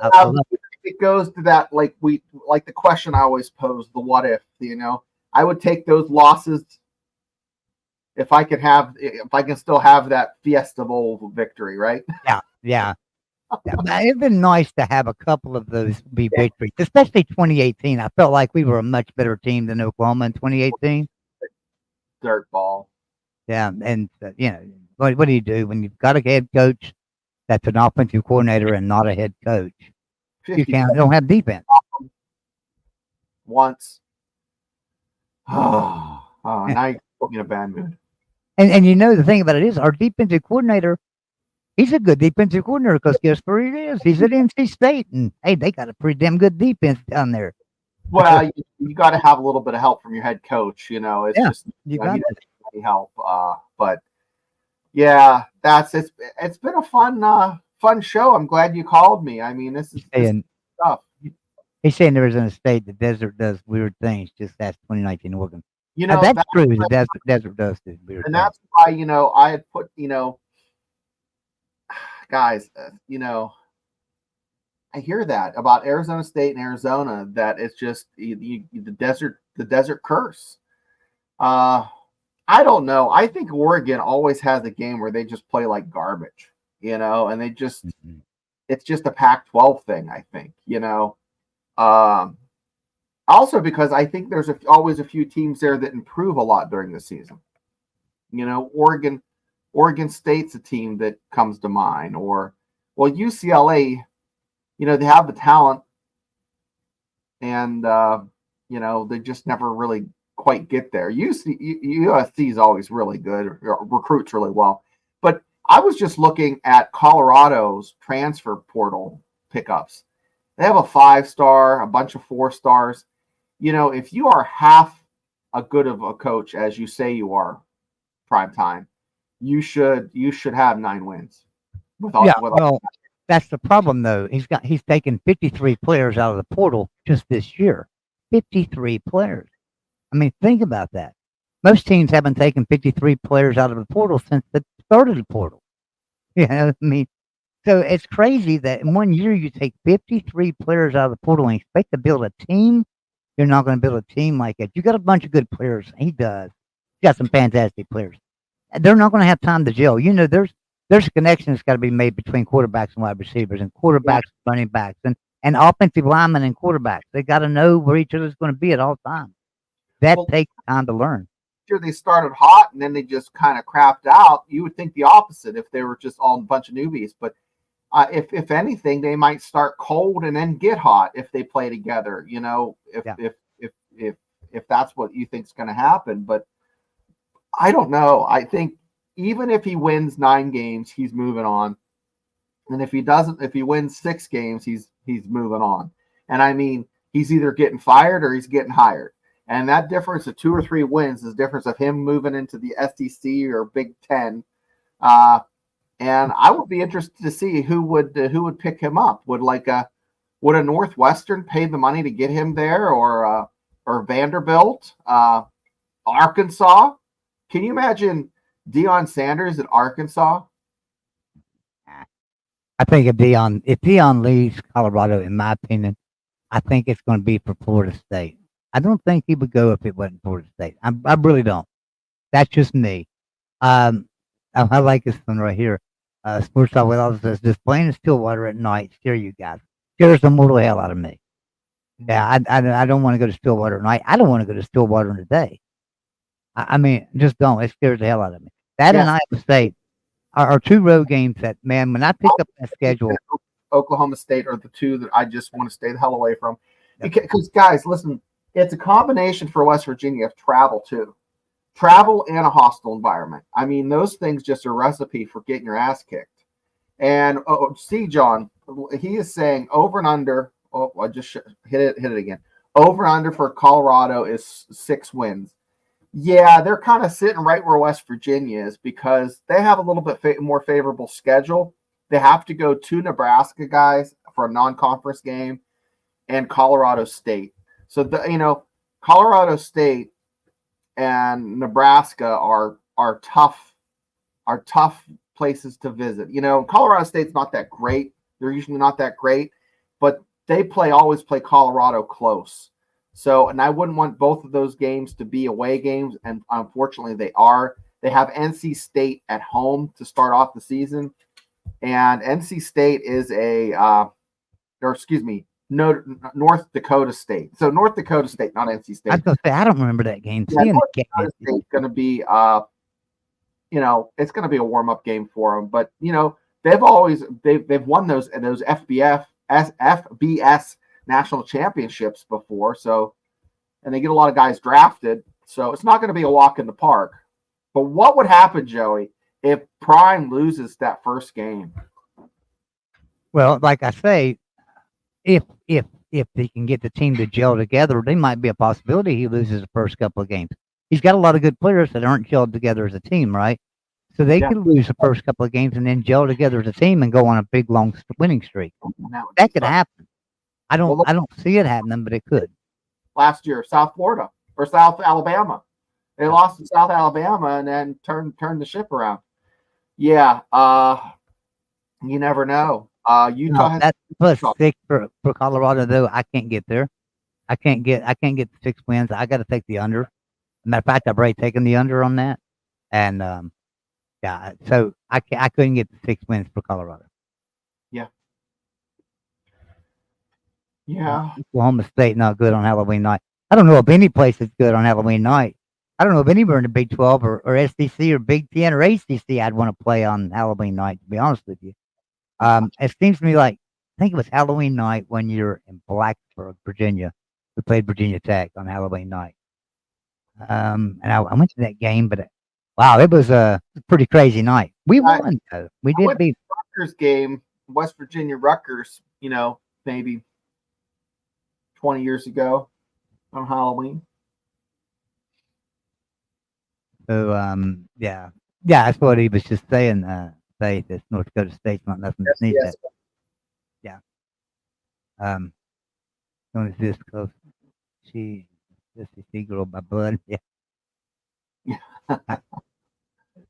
it goes to that, like the question I always pose, the what if, I would take those losses if I can still have that Fiesta Bowl victory, right? Yeah. It'd been nice to have a couple of those be victories, especially 2018. I felt like we were a much better team than Oklahoma in 2018. Dirt ball. Yeah, and what do you do when you've got a head coach that's an offensive coordinator and not a head coach? You don't have defense. Once. Now you put me in a bad mood. And the thing about it is, our defensive coordinator, he's a good defensive coordinator because guess where he is? He's at NC State, and hey, they got a pretty damn good defense down there. Well, you got to have a little bit of help from your head coach. It's just you got any help. But yeah, it's been a fun show. I'm glad you called me. I mean, this is stuff. He's saying Arizona State, the desert does weird things. Just that's 2019 Oregon. That's true. The desert does do weird things. And that's why I had put guys, I hear that about Arizona State and Arizona, that it's just the desert curse. I don't know. I think Oregon always has a game where they just play like garbage, and they just it's just a Pac-12 thing. I think, also because I think there's always a few teams there that improve a lot during the season. Oregon State's a team that comes to mind, or UCLA. They have the talent, and they just never really quite get there. USC is always really good, recruits really well. But I was just looking at Colorado's transfer portal pickups, They have a 5-star, a bunch of 4 stars. If you are half a good of a coach as you say you are, prime time, you should have 9 wins. Yeah, well, that's the problem though. He's taken 53 players out of the portal just this year. 53 players. I mean, think about that. Most teams haven't taken 53 players out of the portal since the start of the portal. I mean, so it's crazy that in 1 year you take 53 players out of the portal and expect to build a team. You're not going to build a team like it. You got a bunch of good players. He does. He's got some fantastic players. They're not going to have time to gel. There's a connection that's got to be made between quarterbacks and wide receivers, and quarterbacks, running backs, and offensive linemen and quarterbacks. They got to know where each other's going to be at all times. That takes time to learn. Sure, they started hot and then they just kind of crapped out. You would think the opposite if they were just all a bunch of newbies. But if anything, they might start cold and then get hot if they play together. If that's what you think is going to happen. But I don't know. I think even if he wins 9 games, he's moving on. And if he wins 6 games, he's moving on. And I mean, he's either getting fired or he's getting hired. And that difference of 2 or 3 wins is the difference of him moving into the SEC or Big Ten. And I would be interested to see who would pick him up. Would a Northwestern pay the money to get him there, or Vanderbilt, Arkansas? Can you imagine Deion Sanders at Arkansas? I think if Deion leaves Colorado, in my opinion, I think it's going to be for Florida State. I don't think he would go if it wasn't Florida State. I really don't. That's just me. I like this one right here. Sports Talk with All says, "Just playing in Stillwater at night scare you guys. Scares the mortal hell out of me." Yeah, I don't want to go to Stillwater at night. I don't want to go to Stillwater in the day. I mean, just don't. It scares the hell out of me. That and Iowa State are 2 road games that, man, when I pick up that schedule. Oklahoma State are the 2 that I just want to stay the hell away from. Because, guys, listen, it's a combination for West Virginia of travel, too. Travel and a hostile environment. I mean, those things just are a recipe for getting your ass kicked. And, see, John, he is saying over and under. Oh, I just hit it again. Over and under for Colorado is 6 wins. Yeah, they're kind of sitting right where West Virginia is because they have a little bit more favorable schedule. They have to go to Nebraska, guys, for a non-conference game, and Colorado State. So Colorado State and Nebraska are tough places to visit. Colorado State's not that great. They're usually not that great, but they always play Colorado close. So, and I wouldn't want both of those games to be away games, and unfortunately they are. They have NC State at home to start off the season, and NC State is North Dakota State. So North Dakota State, not NC State. I was going to say, I don't remember that game. Yeah, North Dakota State's going to be, it's going to be a warm-up game for them. But, they've won those FBS national championships before, so, and they get a lot of guys drafted, so it's not going to be a walk in the park. But what would happen, Joey, if Prime loses that first game? Well, like I say, if they can get the team to gel together, there might be a possibility he loses the first couple of games. He's got a lot of good players that aren't gelled together as a team, right? So they could lose the first couple of games and then gel together as a team and go on a big long winning streak. That could happen. I don't see it happening, but it could. Last year, South Florida or South Alabama, they lost to South Alabama and then turned the ship around. Yeah, you never know. Utah that's plus 6 for Colorado, though. I can't get there. I can't get the 6 wins. I got to take the under. Matter of fact, I've already taken the under on that, and so I couldn't get the 6 wins for Colorado. Yeah. Oklahoma State not good on Halloween night. I don't know if any place is good on Halloween night. I don't know if anywhere in the Big 12 or SEC or Big 10 or ACC I'd want to play on Halloween night, to be honest with you. It seems to me like, I think it was Halloween night when you're in Blacksburg, Virginia. We played Virginia Tech on Halloween night. And I went to that game, but wow, it was a pretty crazy night. We won, though. We did beat Rutgers game, West Virginia Rutgers, maybe 20 years ago on Halloween. So yeah, that's what he was just saying. Faith, that North Dakota State's not nothing to sneeze Yes. at. Yeah. Known as this close. This is the girl by blood. Yeah.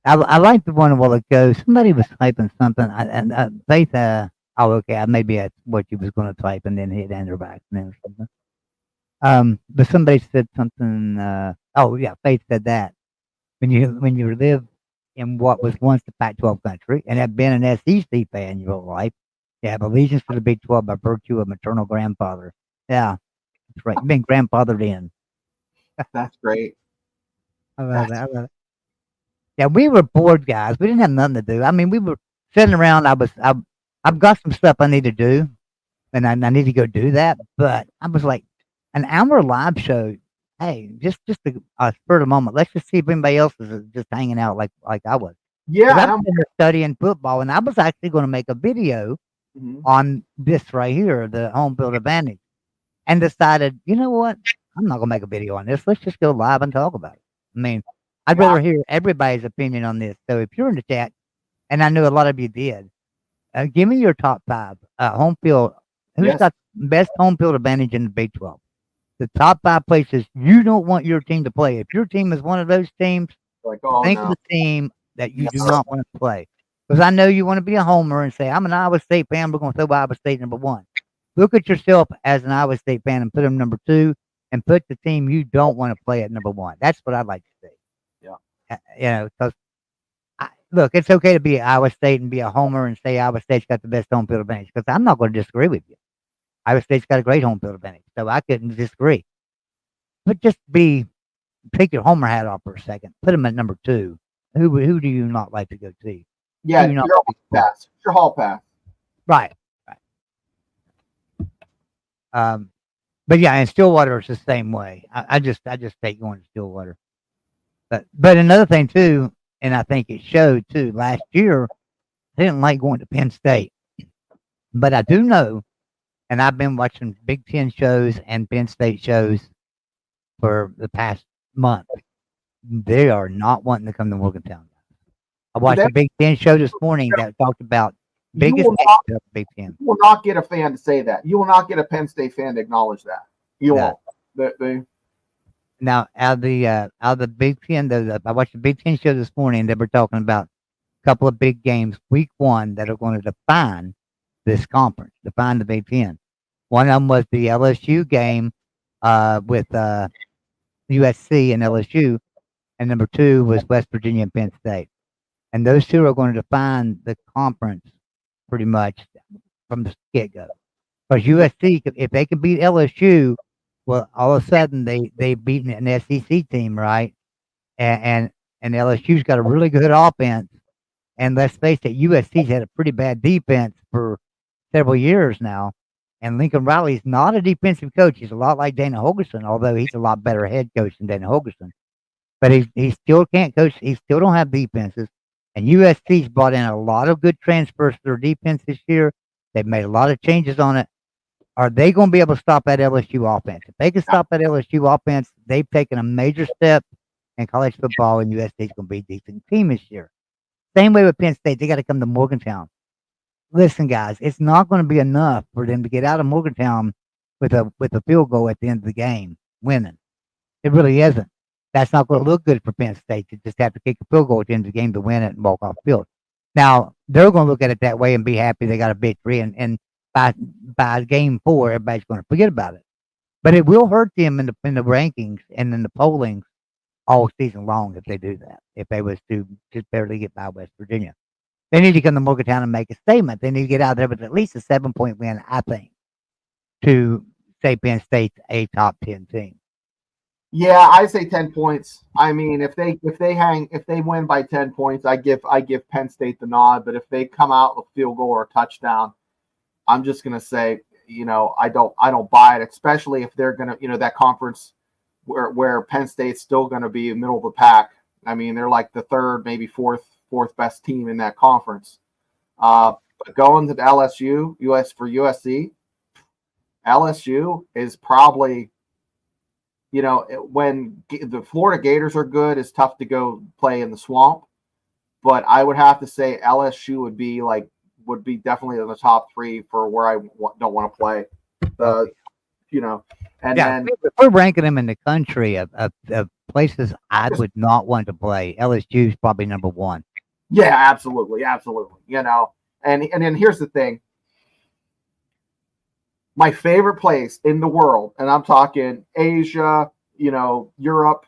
I like the one a while ago. Somebody was typing something, and Faith. Oh, okay. Maybe that's what you was going to type, and then hit enter by accident or something. But somebody said something. Oh yeah, Faith said that when you live in what was once the Pac-12 country and have been an SEC fan your whole life, you have allegiance to the Big 12 by virtue of maternal grandfather. Yeah, that's right. You've been grandfathered in. That's great. I love that. I love it. Yeah, we were bored guys. We didn't have nothing to do. I mean, we were sitting around. I've got some stuff I need to do, and I need to go do that. But I was like, an hour live show. Hey, just a spur of the moment. Let's just see if anybody else is just hanging out like I was. 'Cause Yeah, I'm sitting there studying football, and I was actually going to make a video on this right here, the home field advantage, and decided, you know what? I'm not going to make a video on this. Let's just go live and talk about it. I mean, I'd rather hear everybody's opinion on this. So if you're in the chat, and I know a lot of you did, give me your top 5 home field. Who's got best home field advantage in the Big 12? The top 5 places you don't want your team to play. If your team is one of those teams, like, think of the team that you do not want to play. Because I know you want to be a homer and say, I'm an Iowa State fan. We're going to throw Iowa State number 1. Look at yourself as an Iowa State fan and put them number 2 and put the team you don't want to play at number 1. That's what I'd like to see. Yeah. You know, because look, it's okay to be Iowa State and be a homer and say Iowa State's got the best home field advantage because I'm not going to disagree with you. Iowa State's got a great home field advantage, so I couldn't disagree. But just take your homer hat off for a second. Put them at number 2. Who do you not like to go see? Yeah, your hall pass. Your hall pass. Right. But yeah, and Stillwater is the same way. I just hate going to Stillwater. But another thing too, and I think it showed too, last year, I didn't like going to Penn State. But I do know, and I've been watching Big Ten shows and Penn State shows for the past month. They are not wanting to come to Morgantown. I watched a Big Ten show this morning that talked about biggest of Big Ten. You will not get a fan to say that. You will not get a Penn State fan to acknowledge that. You won't. Now, out of the Big Ten, I watched the Big Ten show this morning, and they were talking about a couple of big games, week 1, that are going to define this conference, define the Big Ten. One of them was the LSU game with USC and LSU, and number 2 was West Virginia and Penn State. And those 2 are going to define the conference pretty much from the get-go. Because USC, if they can beat LSU, well, all of a sudden they beat an SEC team, right? And LSU's got a really good offense. And let's face it, USC's had a pretty bad defense for several years now. And Lincoln Riley's not a defensive coach. He's a lot like Dana Holgorsen, although he's a lot better head coach than Dana Holgorsen. But he still can't coach. He still don't have defenses. And USC's brought in a lot of good transfers to their defense this year. They've made a lot of changes on it. Are they going to be able to stop that LSU offense? If they can stop that LSU offense, they've taken a major step in college football, and USC's going to be a decent team this year. Same way with Penn State. They got to come to Morgantown. Listen, guys, it's not going to be enough for them to get out of Morgantown with a field goal at the end of the game, winning. It really isn't. That's not going to look good for Penn State to just have to kick a field goal at the end of the game to win it and walk off the field. Now, they're going to look at it that way and be happy they got a victory, and by game 4, everybody's going to forget about it. But it will hurt them in the rankings and in the pollings all season long if they do that, if they was to just barely get by West Virginia. They need to come to Morgantown and make a statement. They need to get out there with at least a 7-point win, I think, to say Penn State's a top 10 team. Yeah, I say 10 points. I mean, if they win by 10 points, I give Penn State the nod. But if they come out with a field goal or a touchdown, I'm just gonna say, I don't buy it. Especially if they're gonna, that conference where Penn State's still gonna be middle of the pack. I mean, they're like the 3rd, maybe 4th best team in that conference. But going to the LSU, for USC, LSU is probably, when the Florida Gators are good, it's tough to go play in the swamp. But I would have to say LSU would be definitely in the top 3 for where I don't want to play. And then if we're ranking them in the country of places I would not want to play, LSU is probably number 1. Yeah, absolutely. And then here's the thing. My favorite place in the world, and I'm talking Asia, Europe,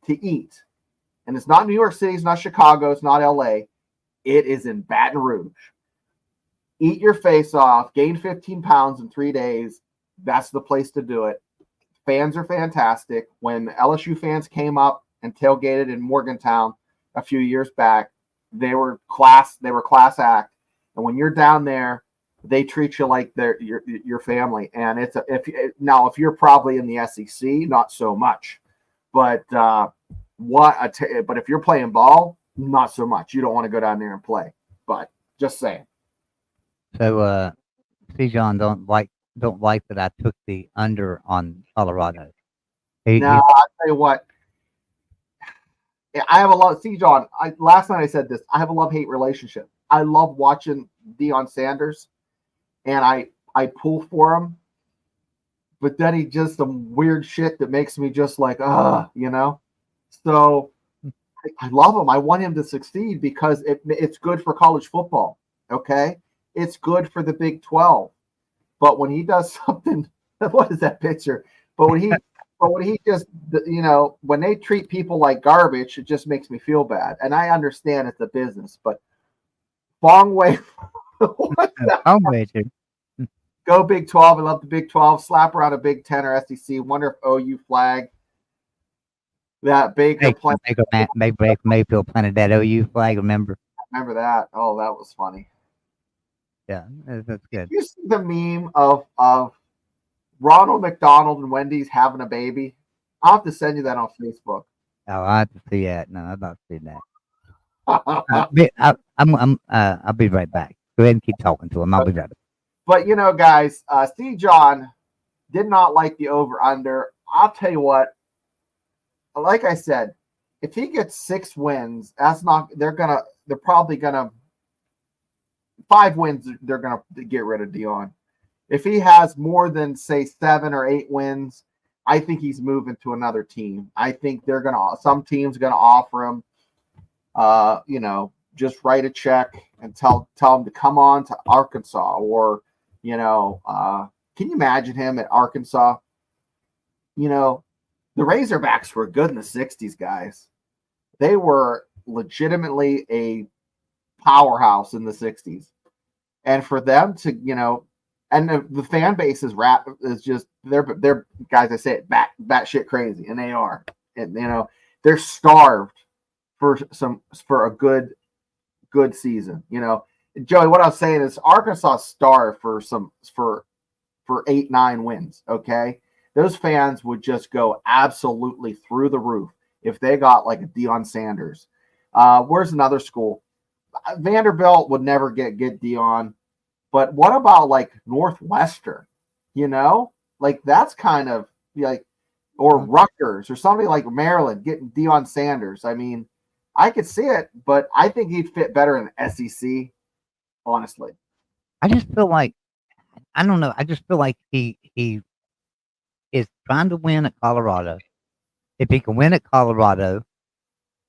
to eat. And it's not New York City, it's not Chicago, it's not LA. It is in Baton Rouge. Eat your face off, gain 15 pounds in 3 days. That's the place to do it. Fans are fantastic. When LSU fans came up and tailgated in Morgantown a few years back, they were class act. And when you're down there, they treat you like your family. And if you're probably in the SEC, not so much. But but if you're playing ball, not so much. You don't want to go down there and play. But just saying. So C. John don't like that I took the under on Colorado. I'll tell you what. I have a lot. See, John. Last night I said this. I have a love-hate relationship. I love watching Deion Sanders, and I pull for him, but then he just some weird shit that makes me just like, So I love him. I want him to succeed because it's good for college football. Okay, it's good for the Big 12. But when he does something, what is that picture? But when he just, when they treat people like garbage, it just makes me feel bad. And I understand it's a business, but Fong Wei, go Big 12. I love the Big 12. Slap around a Big 10 or SEC. Wonder if OU flag that Baker Mayfield planted that OU flag. Remember that? Oh, that was funny. Yeah, that's good. You see the meme of Ronald McDonald and Wendy's having a baby? I'll have to send you that on Facebook. Oh, I have to see that. No, I've not seen that. I'll be right back. Go ahead and keep talking to him. I'll be right back. But guys, C. John did not like the over/under. I'll tell you what. Like I said, if he gets 6 wins, they're probably gonna 5 wins. They're gonna get rid of Deion. If he has more than say 7 or 8 wins, I think he's moving to another team. I think some team's gonna offer him, just write a check and tell him to come on to Arkansas, or can you imagine him at Arkansas? The Razorbacks were good in the 60s, guys. They were legitimately a powerhouse in the 60s. And for them to, and the fan base is just they're guys, I say it batshit crazy, and they are. And they're starved for a good season. Joey, what I was saying is Arkansas starved for 8-9 wins, okay? Those fans would just go absolutely through the roof if they got like a Deion Sanders. Where's another school? Vanderbilt would never get Deion. But what about like Northwestern? Like that's kind of like, or Rutgers or somebody like Maryland getting Deion Sanders. I mean, I could see it, but I think he'd fit better in SEC, honestly. I just feel like, I don't know. I just feel like he is trying to win at Colorado. If he can win at Colorado,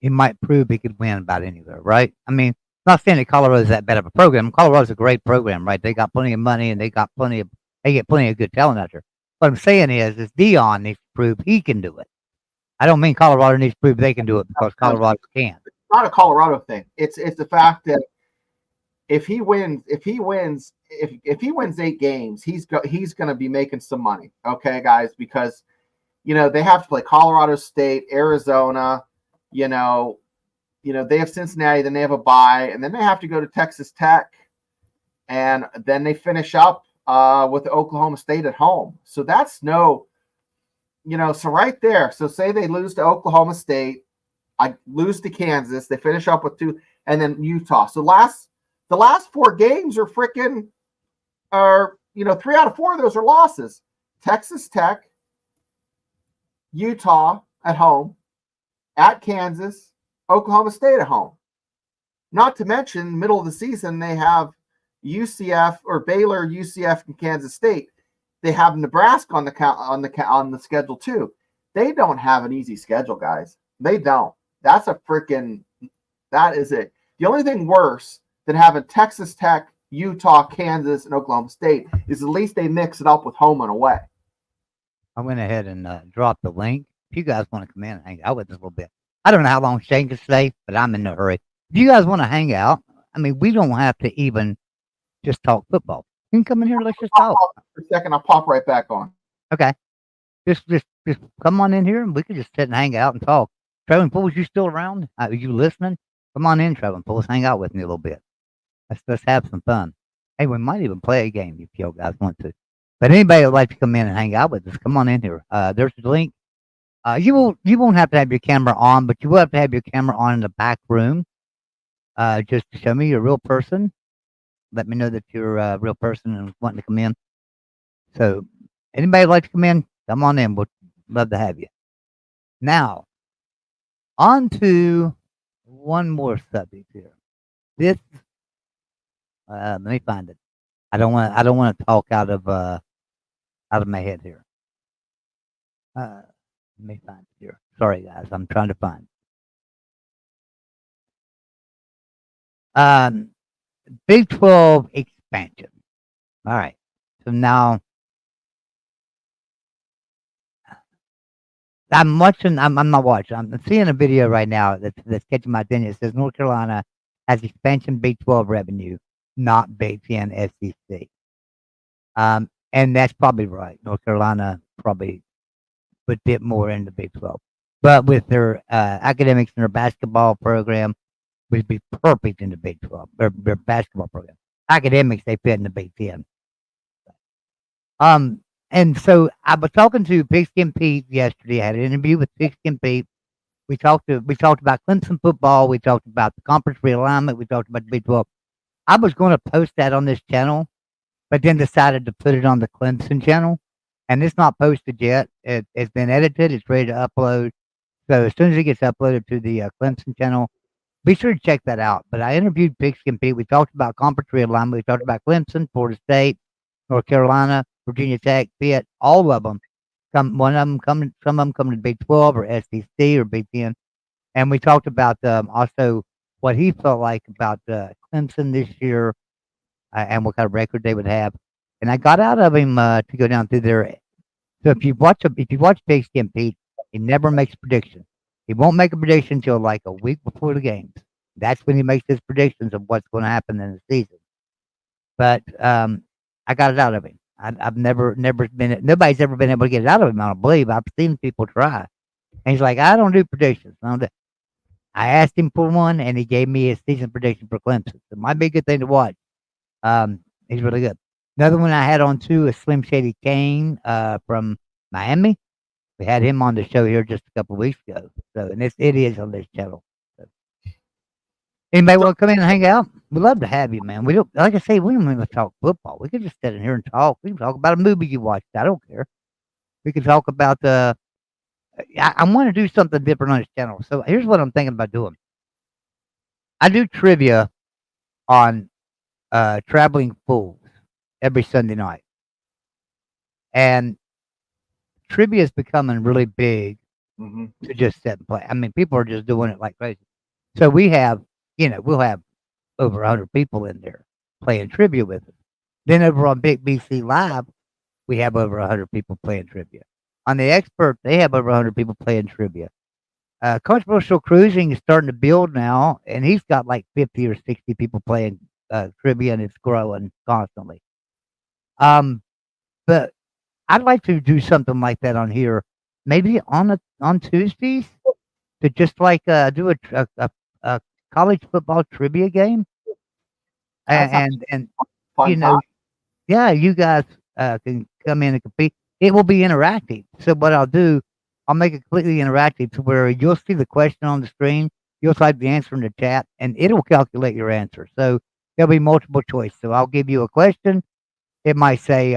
he might prove he could win about anywhere, right? I mean, not saying that Colorado's that bad of a program. Colorado's a great program, right? They got plenty of money and they get plenty of good talent out there. What I'm saying is Deion needs to prove he can do it. I don't mean Colorado needs to prove they can do it because Colorado can. It's not a Colorado thing. It's the fact that if he wins 8 games, he's going to be making some money. Okay, guys, because they have to play Colorado State, Arizona, they have Cincinnati, then they have a bye, and then they have to go to Texas Tech, and then they finish up with Oklahoma State at home. So that's so right there. So say they lose to Oklahoma State, I lose to Kansas, they finish up with 2, and then Utah. So the last 4 games are 3 out of 4 of those are losses. Texas Tech, Utah at home, at Kansas, Oklahoma State at home. Not to mention, middle of the season, they have UCF or Baylor, UCF, and Kansas State. They have Nebraska on the schedule too. They don't have an easy schedule, guys. They don't. That is it. The only thing worse than having Texas Tech, Utah, Kansas, and Oklahoma State is at least they mix it up with home and away. I went ahead and dropped the link. If you guys want to come in and hang out with us a little bit, I don't know how long Shane can stay, but I'm in a hurry. If you guys want to hang out, I mean, we don't have to even just talk football. You can come in here, let's just talk. For a second, I'll pop right back on. Okay. Just come on in here and we can just sit and hang out and talk. Trevin Pools, you still around? Are you listening? Come on in, Trevin Pools. Hang out with me a little bit. Let's have some fun. Hey, we might even play a game if you guys want to. But anybody would like to come in and hang out with us, come on in here. There's the link. You won't have to have your camera on, but you will have to have your camera on in the back room. Just to show me you're a real person. Let me know that you're a real person and wanting to come in. So anybody would like to come in, come on in. We'd love to have you. Now, on to one more subject here. This let me find it. I don't want to talk out of my head here. Let me find it here. Sorry guys, I'm trying to find it. Big 12 expansion. All right. So now I'm not watching. I'm seeing a video right now that's catching my attention. It says North Carolina has expansion Big 12 revenue, not Big 10 SEC. And that's probably right. North Carolina probably would dip more into Big 12. But with their academics and their basketball program, would be perfect in the Big 12. Their basketball program. Academics, they fit in the Big 10. And so I was talking to Pigskin Pete yesterday. I had an interview with Pigskin Pete. We talked about Clemson football. We talked about the conference realignment. We talked about the Big 12. I was going to post that on this channel, but then decided to put it on the Clemson channel. And it's not posted yet. It's been edited. It's ready to upload. So as soon as it gets uploaded to the Clemson channel, be sure to check that out. But I interviewed Pigskin Pete. We talked about conference realignment. We talked about Clemson, Florida State, North Carolina, Virginia Tech, Pitt, all of them. Some of them come to the Big 12 or SEC or Big 10. And we talked about also what he felt like about Clemson this year and what kind of record they would have. And I got out of him to go down through there. So if you watch Pigskin Pete, he never makes predictions. He won't make a prediction until like a week before the games. That's when he makes his predictions of what's going to happen in the season. But I got it out of him. I've never been. Nobody's ever been able to get it out of him. I don't believe. I've seen people try, and he's like, I don't do predictions. I asked him for one, and he gave me his season prediction for Clemson. So it might be a good thing to watch. He's really good. Another one I had on too is Slim Shady Kane from Miami. We had him on the show here just a couple of weeks ago. So, and it is on this channel. So. Anybody want to come in and hang out? We'd love to have you, man. We don't, like I say, we don't even talk football. We can just sit in here and talk. We can talk about a movie you watched. I don't care. We can talk about I want to do something different on this channel. So here's what I'm thinking about doing. I do trivia on Traveling Fools every Sunday night. And trivia is becoming really big to just sit and play. I mean, people are just doing it like crazy. So we have, we'll have over 100 people in there playing trivia with us. Then over on Big BC Live, we have over 100 people playing trivia. On the Expert, they have over 100 people playing trivia. Controversial Cruising is starting to build now, and he's got like 50 or 60 people playing trivia, and it's growing constantly. But I'd like to do something like that on here, maybe on Tuesdays, to just like do a college football trivia game, and yeah, you guys can come in and compete. It will be interactive. So what I'll do, I'll make it completely interactive to where you'll see the question on the screen, you'll type the answer in the chat, and it'll calculate your answer. So there'll be multiple choice. So I'll give you a question, it might say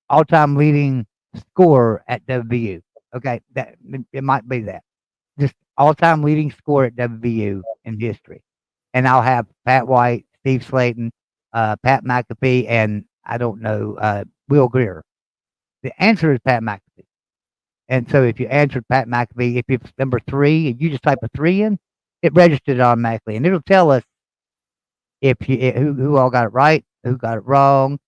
all-time leading scorer at WVU. Okay, that it might be that. Just all-time leading scorer at WVU in history. And I'll have Pat White, Steve Slayton, Pat McAfee, and I don't know, Will Greer. The answer is Pat McAfee. And so if you answered Pat McAfee, if it's number 3, if you just type a 3 in, it registered automatically, and it'll tell us if you who all got it right, who got it wrong,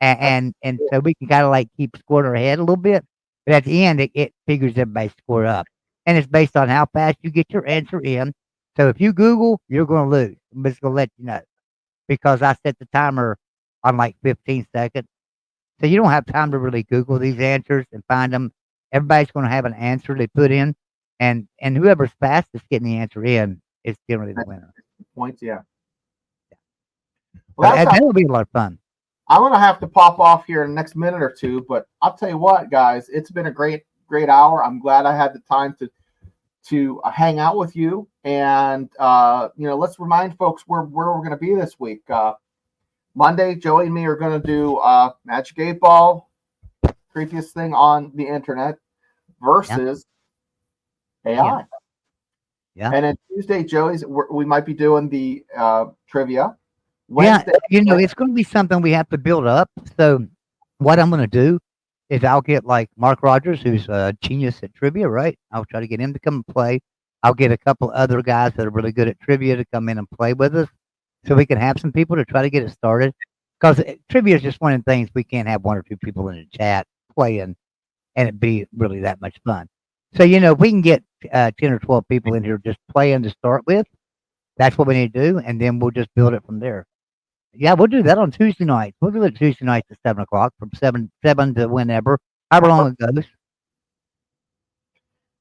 and so we can kind of like keep scoring our head a little bit. But at the end, it figures everybody's score up, and it's based on how fast you get your answer in. So if you Google, you're going to lose. I'm just going to let you know because I set the timer on like 15 seconds. So you don't have time to really Google these answers and find them. Everybody's going to have an answer they put in, and whoever's fastest getting the answer in is generally the winner. Points, yeah. Well, that'll be a lot of fun. I'm going to have to pop off here in the next minute or two, but I'll tell you what, guys, it's been a great hour. I'm glad I had the time to hang out with you, and let's remind folks where we're going to be this week. Monday, Joey and me are going to do Magic 8 Ball, creepiest thing on the internet versus AI. Yeah. And then Tuesday, Joey's, we might be doing the trivia. Wednesday, it's going to be something we have to build up. So what I'm going to do is I'll get like Mark Rogers, who's a genius at trivia, right? I'll try to get him to come and play. I'll get a couple other guys that are really good at trivia to come in and play with us so we can have some people to try to get it started. Because trivia is just one of the things we can't have 1 or 2 people in the chat playing and it be really that much fun. So, if we can get 10 or 12 people in here just playing to start with, that's what we need to do, and then we'll just build it from there. Yeah, we'll do that on Tuesday night. We'll do it Tuesday night at 7 o'clock from 7 to whenever, however long it goes.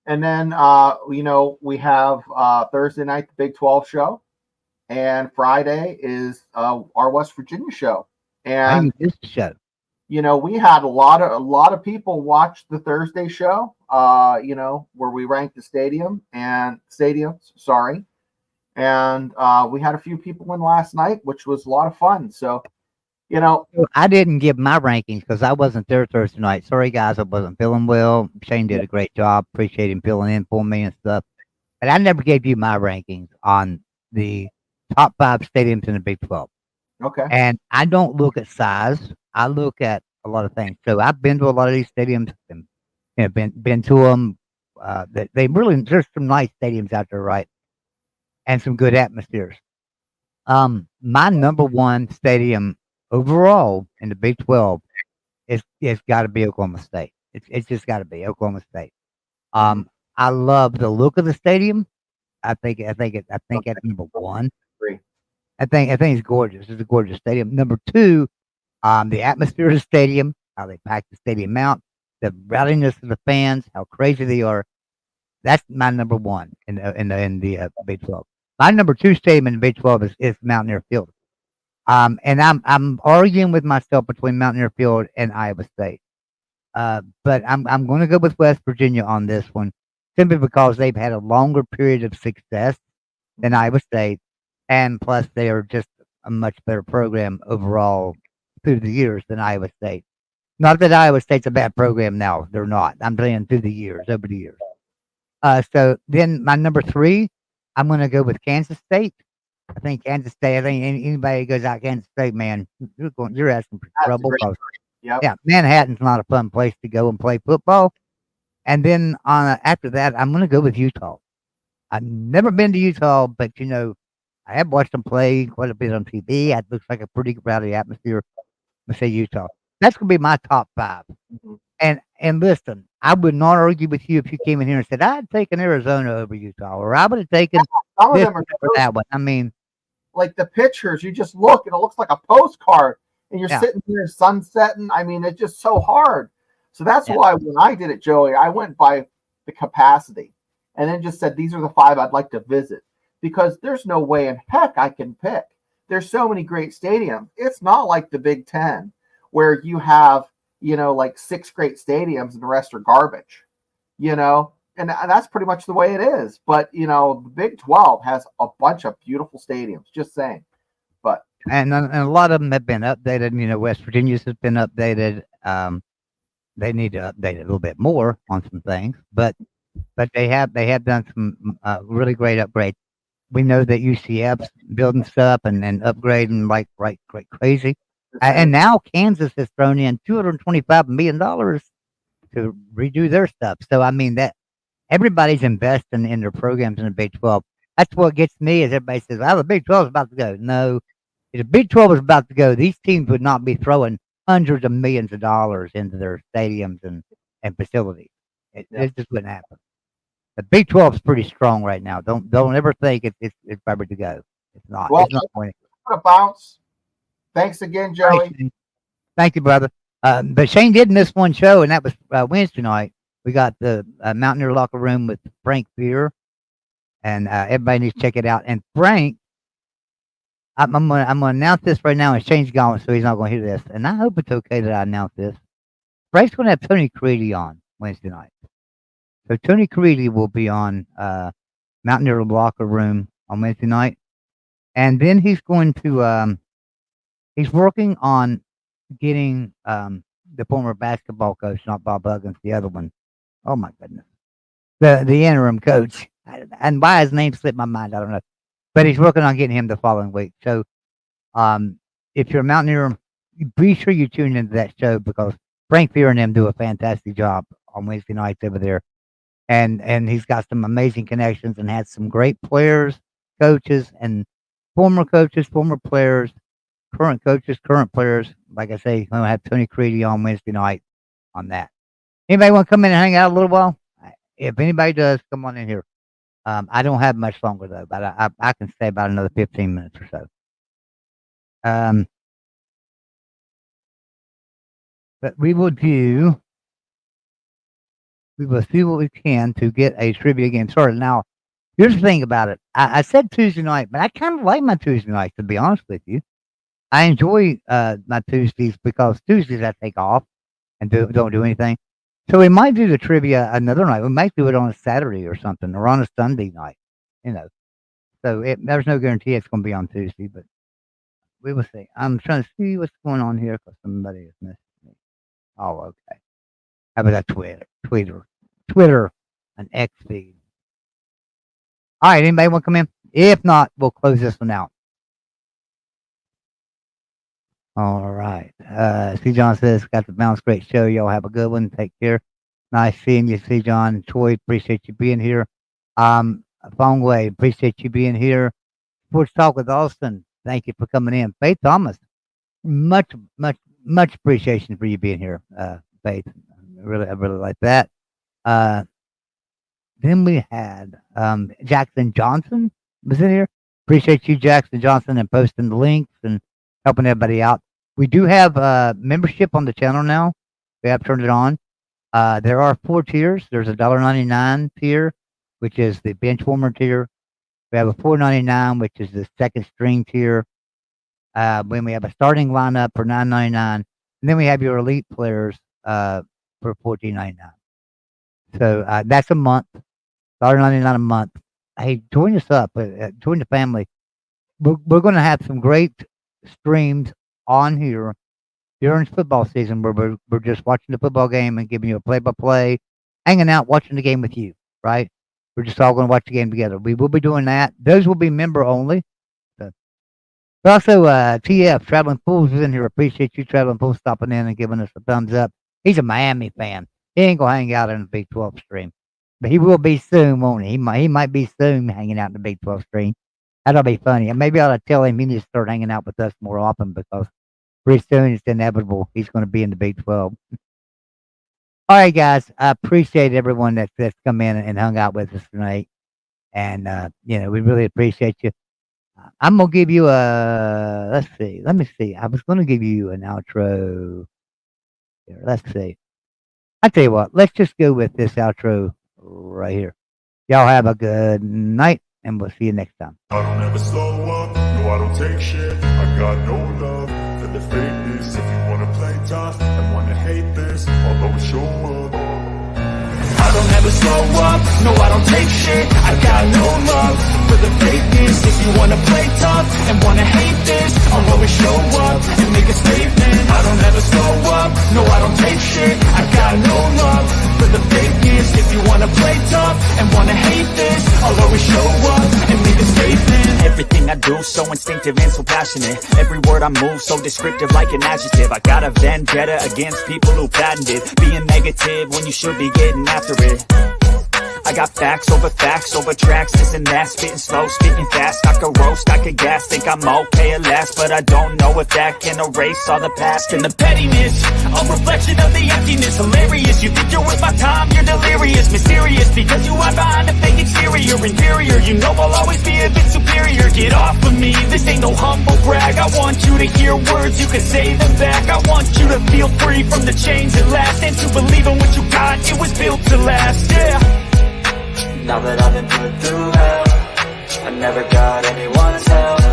And then, we have Thursday night, the Big 12 show. And Friday is our West Virginia show. And this show. We had a lot of people watch the Thursday show, where we ranked the stadiums. And we had a few people in last night, which was a lot of fun. So, I didn't give my rankings because I wasn't there Thursday night. Sorry, guys, I wasn't feeling well. Shane did a great job. Appreciate him filling in for me and stuff. But I never gave you my rankings on the top 5 stadiums in the Big 12. Okay. And I don't look at size. I look at a lot of things. So I've been to a lot of these stadiums and been to them. There's some nice stadiums out there, right? And some good atmospheres. My number 1 stadium overall in the Big 12 it's got to be Oklahoma State. It's just got to be Oklahoma State. I love the look of the stadium. I think that's number 1. I think it's gorgeous. It's a gorgeous stadium. Number 2, the atmosphere of the stadium, how they pack the stadium out, the rowdiness of the fans, how crazy they are. That's my number 1 in the Big 12. My number 2 stadium in the Big 12 is Mountaineer Field. And I'm arguing with myself between Mountaineer Field and Iowa State. But I'm going to go with West Virginia on this one, simply because they've had a longer period of success than Iowa State, and plus they are just a much better program overall through the years than Iowa State. Not that Iowa State's a bad program now; they're not. I'm saying through the years, over the years. So then my number 3, I'm going to go with Kansas State. I think Kansas State. I think anybody who goes out Kansas State, man, you're asking for trouble. Yep. Yeah, Manhattan's not a fun place to go and play football. And then after that, I'm going to go with Utah. I've never been to Utah, but I have watched them play quite a bit on TV. It looks like a pretty rowdy atmosphere. Let's say Utah. That's going to be my top 5. Mm-hmm. And listen, I would not argue with you if you came in here and said I'd taken Arizona over Utah, or I would have taken this over that one. I mean, like the pictures, you just look and it looks like a postcard, and you're sitting there sunsetting. I mean, it's just so hard. So that's why when I did it, Joey, I went by the capacity and then just said, these are the 5 I'd like to visit, because there's no way in heck I can pick. There's so many great stadiums. It's not like the Big 10 where you have, like 6 great stadiums and the rest are garbage, and that's pretty much the way it is. But, the Big 12 has a bunch of beautiful stadiums, just saying. But and a lot of them have been updated. You know, West Virginia's has been updated. They need to update it a little bit more on some things, but they have done some really great upgrades. We know that UCF's building stuff and upgrading like crazy, and now Kansas has thrown in $225 million to redo their stuff. So I mean that everybody's investing in their programs in the Big 12. That's what gets me is everybody says, "Well, the Big 12 is about to go." No, if the Big 12 is about to go, these teams would not be throwing hundreds of millions of dollars into their stadiums and facilities. It just wouldn't happen. The Big 12 is pretty strong right now. Don't ever think it's ever to go. It's not. Well, it's not going to bounce. Thanks again, Joey. Thank you, brother. But Shane did miss one show, and that was Wednesday night. We got the Mountaineer Locker Room with Frank Beer, and everybody needs to check it out. And Frank, I'm gonna announce this right now, and Shane's gone, so he's not gonna hear this. And I hope it's okay that I announce this. Frank's gonna have Tony Creedy on Wednesday night. So Tony Creedy will be on Mountaineer Locker Room on Wednesday night, and then he's going to he's working on getting the former basketball coach, not Bob Huggins, the other one. Oh my goodness, the interim coach, and why his name slipped my mind, I don't know. But he's working on getting him the following week. So, if you're a Mountaineer, be sure you tune into that show because Frank Fear and them do a fantastic job on Wednesday nights over there. And he's got some amazing connections and had some great players, coaches, and former coaches, former players, current coaches, current players. Like I say, I'm going to have Tony Creedy on Wednesday night on that. Anybody want to come in and hang out a little while? If anybody does, come on in here. I don't have much longer though, but I can stay about another 15 minutes or so. But we will see what we can to get a trivia game started. Now, here's the thing about it. I said Tuesday night, but I kind of like my Tuesday nights, to be honest with you. I enjoy my Tuesdays because Tuesdays I take off and don't do anything. So we might do the trivia another night. We might do it on a Saturday or something, or on a Sunday night, you know. So there's no guarantee it's going to be on Tuesday, but we will see. I'm trying to see what's going on here because somebody has messaged me. Oh, okay. How about that Twitter, an X feed. All right, anybody want to come in? If not, we'll close this one out. All right. C. John says, got the bounce. Great show. Y'all have a good one. Take care. Nice seeing you, C. John. Troy, appreciate you being here. Fong Wei, appreciate you being here. Sports Talk with Austin. Thank you for coming in. Faith Thomas, much appreciation for you being here, Faith. I really like that. Then we had Jackson Johnson was in here. Appreciate you, Jackson Johnson, and posting the links and helping everybody out. We do have membership on the channel now. We have turned it on. There are 4 tiers. There's a $1.99 tier, which is the bench warmer tier. We have a $4.99, which is the second string tier. When we have a starting lineup for $9.99, and then we have your elite players for $14.99. So that's a month, $1.99 a month. Hey, join us up, join the family. We're going to have some great streams on here during football season where we're just watching the football game and giving you a play-by-play, hanging out, watching the game with you, right? We're just all going to watch the game together. We will be doing that. Those will be member only. So. But also, TF, Traveling Fools, is in here. Appreciate you, Traveling Fools, stopping in and giving us a thumbs up. He's a Miami fan. He ain't going to hang out in the Big 12 stream. But he will be soon, won't he? He might be soon hanging out in the Big 12 stream. That'll be funny. And maybe I ought to tell him he needs to start hanging out with us more often because pretty soon it's inevitable he's going to be in the Big 12. All right, guys. I appreciate everyone that's come in and hung out with us tonight. And, we really appreciate you. I'm going to give you let's see. Let me see. I was going to give you an outro. Here, let's see. I tell you what. Let's just go with this outro right here. Y'all have a good night. And we'll see you next time. I don't ever slow up, no I don't take shit. I got no love for the fakeness. If you wanna play tough and wanna hate this, I'll always show up. I don't ever slow up, no I don't take shit. I got no love for the fakeness. If you wanna play tough and wanna hate this, I'll always show up and make a statement. I don't ever slow up, no I don't take shit. I got no love for the fakeness. If you wanna play tough and wanna hate this, I'll always show up and make a statement. Everything I do so instinctive and so passionate. Every word I move so descriptive like an adjective. I got a vendetta against people who patented being negative when you should be getting after it. I got facts over tracks, this and that, spitting slow, spitting fast. I could roast, I could gas, think I'm okay at last, but I don't know if that can erase all the past. And the pettiness, a reflection of the emptiness. Hilarious, you think you're worth my time, you're delirious. Mysterious, because you are behind a fake exterior. Inferior, you know I'll always be a bit superior. Get off of me, this ain't no humble brag. I want you to hear words, you can say them back. I want you to feel free from the chains at last, and to believe in what you got, it was built to last, yeah. Now that I've been put through hell, I never got anyone's help.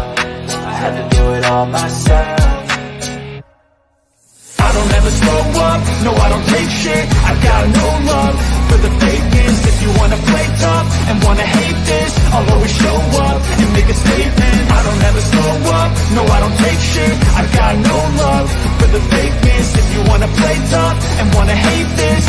I had to do it all myself. I don't ever slow up, no I don't take shit. I got no love for the fakeness. If you wanna play tough and wanna hate this, I'll always show up and make a statement. I don't ever slow up, no I don't take shit. I got no love for the fakeness. If you wanna play tough and wanna hate this,